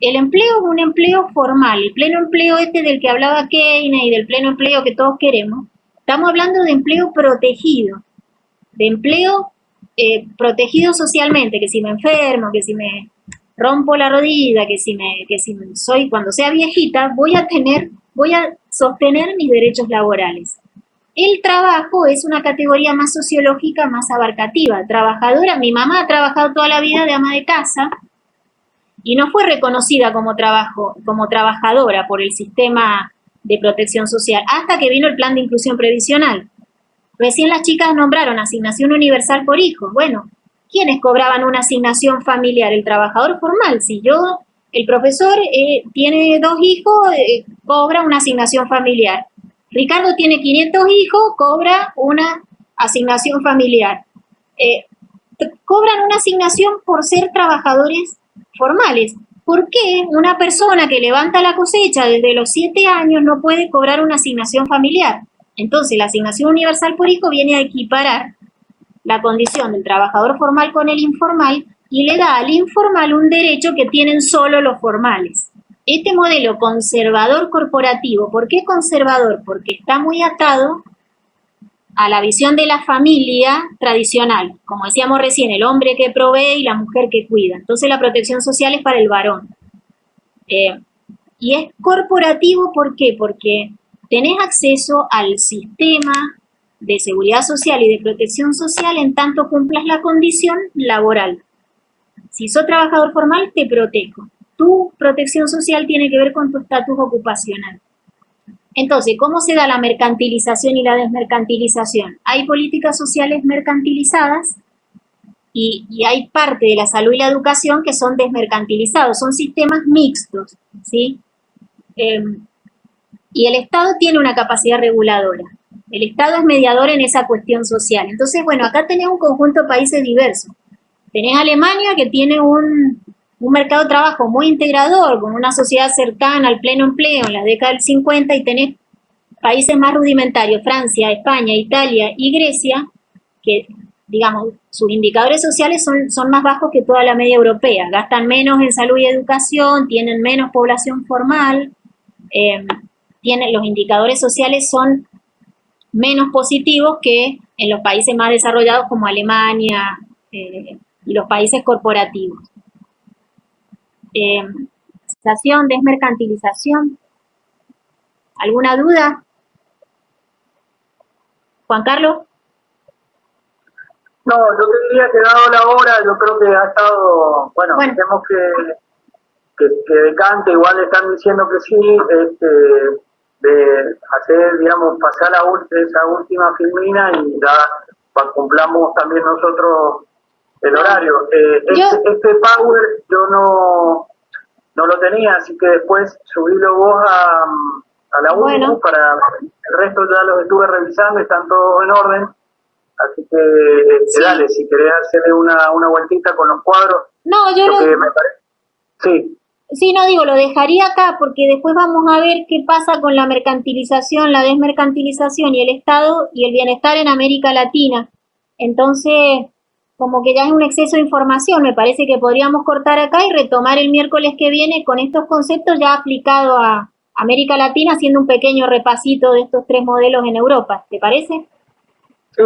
El empleo es un empleo formal, el pleno empleo este del que hablaba Keynes y del pleno empleo que todos queremos. Estamos hablando de empleo protegido, de empleo protegido socialmente, que si me enfermo, que si me rompo la rodilla, cuando sea viejita, voy a sostener mis derechos laborales. El trabajo es una categoría más sociológica, más abarcativa. Trabajadora, mi mamá ha trabajado toda la vida de ama de casa y no fue reconocida como trabajadora por el sistema de protección social hasta que vino el plan de inclusión previsional. Recién las chicas nombraron asignación universal por hijo. Bueno, ¿quiénes cobraban una asignación familiar? El trabajador formal. Si el profesor tiene 2 hijos, cobra una asignación familiar. Ricardo tiene 500 hijos, cobra una asignación familiar. Cobran una asignación por ser trabajadores formales. ¿Por qué una persona que levanta la cosecha desde los 7 años no puede cobrar una asignación familiar? Entonces, la asignación universal por hijo viene a equiparar la condición del trabajador formal con el informal y le da al informal un derecho que tienen solo los formales. Este modelo conservador corporativo, ¿por qué conservador? Porque está muy atado a la visión de la familia tradicional. Como decíamos recién, el hombre que provee y la mujer que cuida. Entonces la protección social es para el varón. Y es corporativo, ¿por qué? Porque tenés acceso al sistema de seguridad social y de protección social en tanto cumplas la condición laboral. Si sos trabajador formal, te protejo. Tu protección social tiene que ver con tu estatus ocupacional. Entonces, ¿cómo se da la mercantilización y la desmercantilización? Hay políticas sociales mercantilizadas y hay parte de la salud y la educación que son desmercantilizados, son sistemas mixtos, ¿sí? Y el Estado tiene una capacidad reguladora. El Estado es mediador en esa cuestión social. Entonces, bueno, acá tenés un conjunto de países diversos. Tenés Alemania, que tiene un mercado de trabajo muy integrador, con una sociedad cercana al pleno empleo en la década del 50, y tenés países más rudimentarios, Francia, España, Italia y Grecia, que, digamos, sus indicadores sociales son más bajos que toda la media europea. Gastan menos en salud y educación, tienen menos población formal, los indicadores sociales son menos positivos que en los países más desarrollados como Alemania y los países corporativos. Desmercantilización. ¿Alguna duda? Juan Carlos. No, yo te diría que dado la hora, yo creo que ha estado, bueno. Tenemos que decante, igual están diciendo que sí, de hacer, digamos, pasar esa última filmina y ya cumplamos también nosotros el horario. Este Power yo no lo tenía, así que después subílo vos a la 1 para el resto ya los estuve revisando, están todos en orden, así que sí. Dale, si querés hacerle una vueltita con los cuadros. No, yo Sí. Sí, no digo, lo dejaría acá porque después vamos a ver qué pasa con la mercantilización, la desmercantilización y el Estado y el bienestar en América Latina. Entonces, como que ya es un exceso de información, me parece que podríamos cortar acá y retomar el miércoles que viene con estos conceptos ya aplicados a América Latina, haciendo un pequeño repasito de estos 3 modelos en Europa. ¿Te parece? Sí.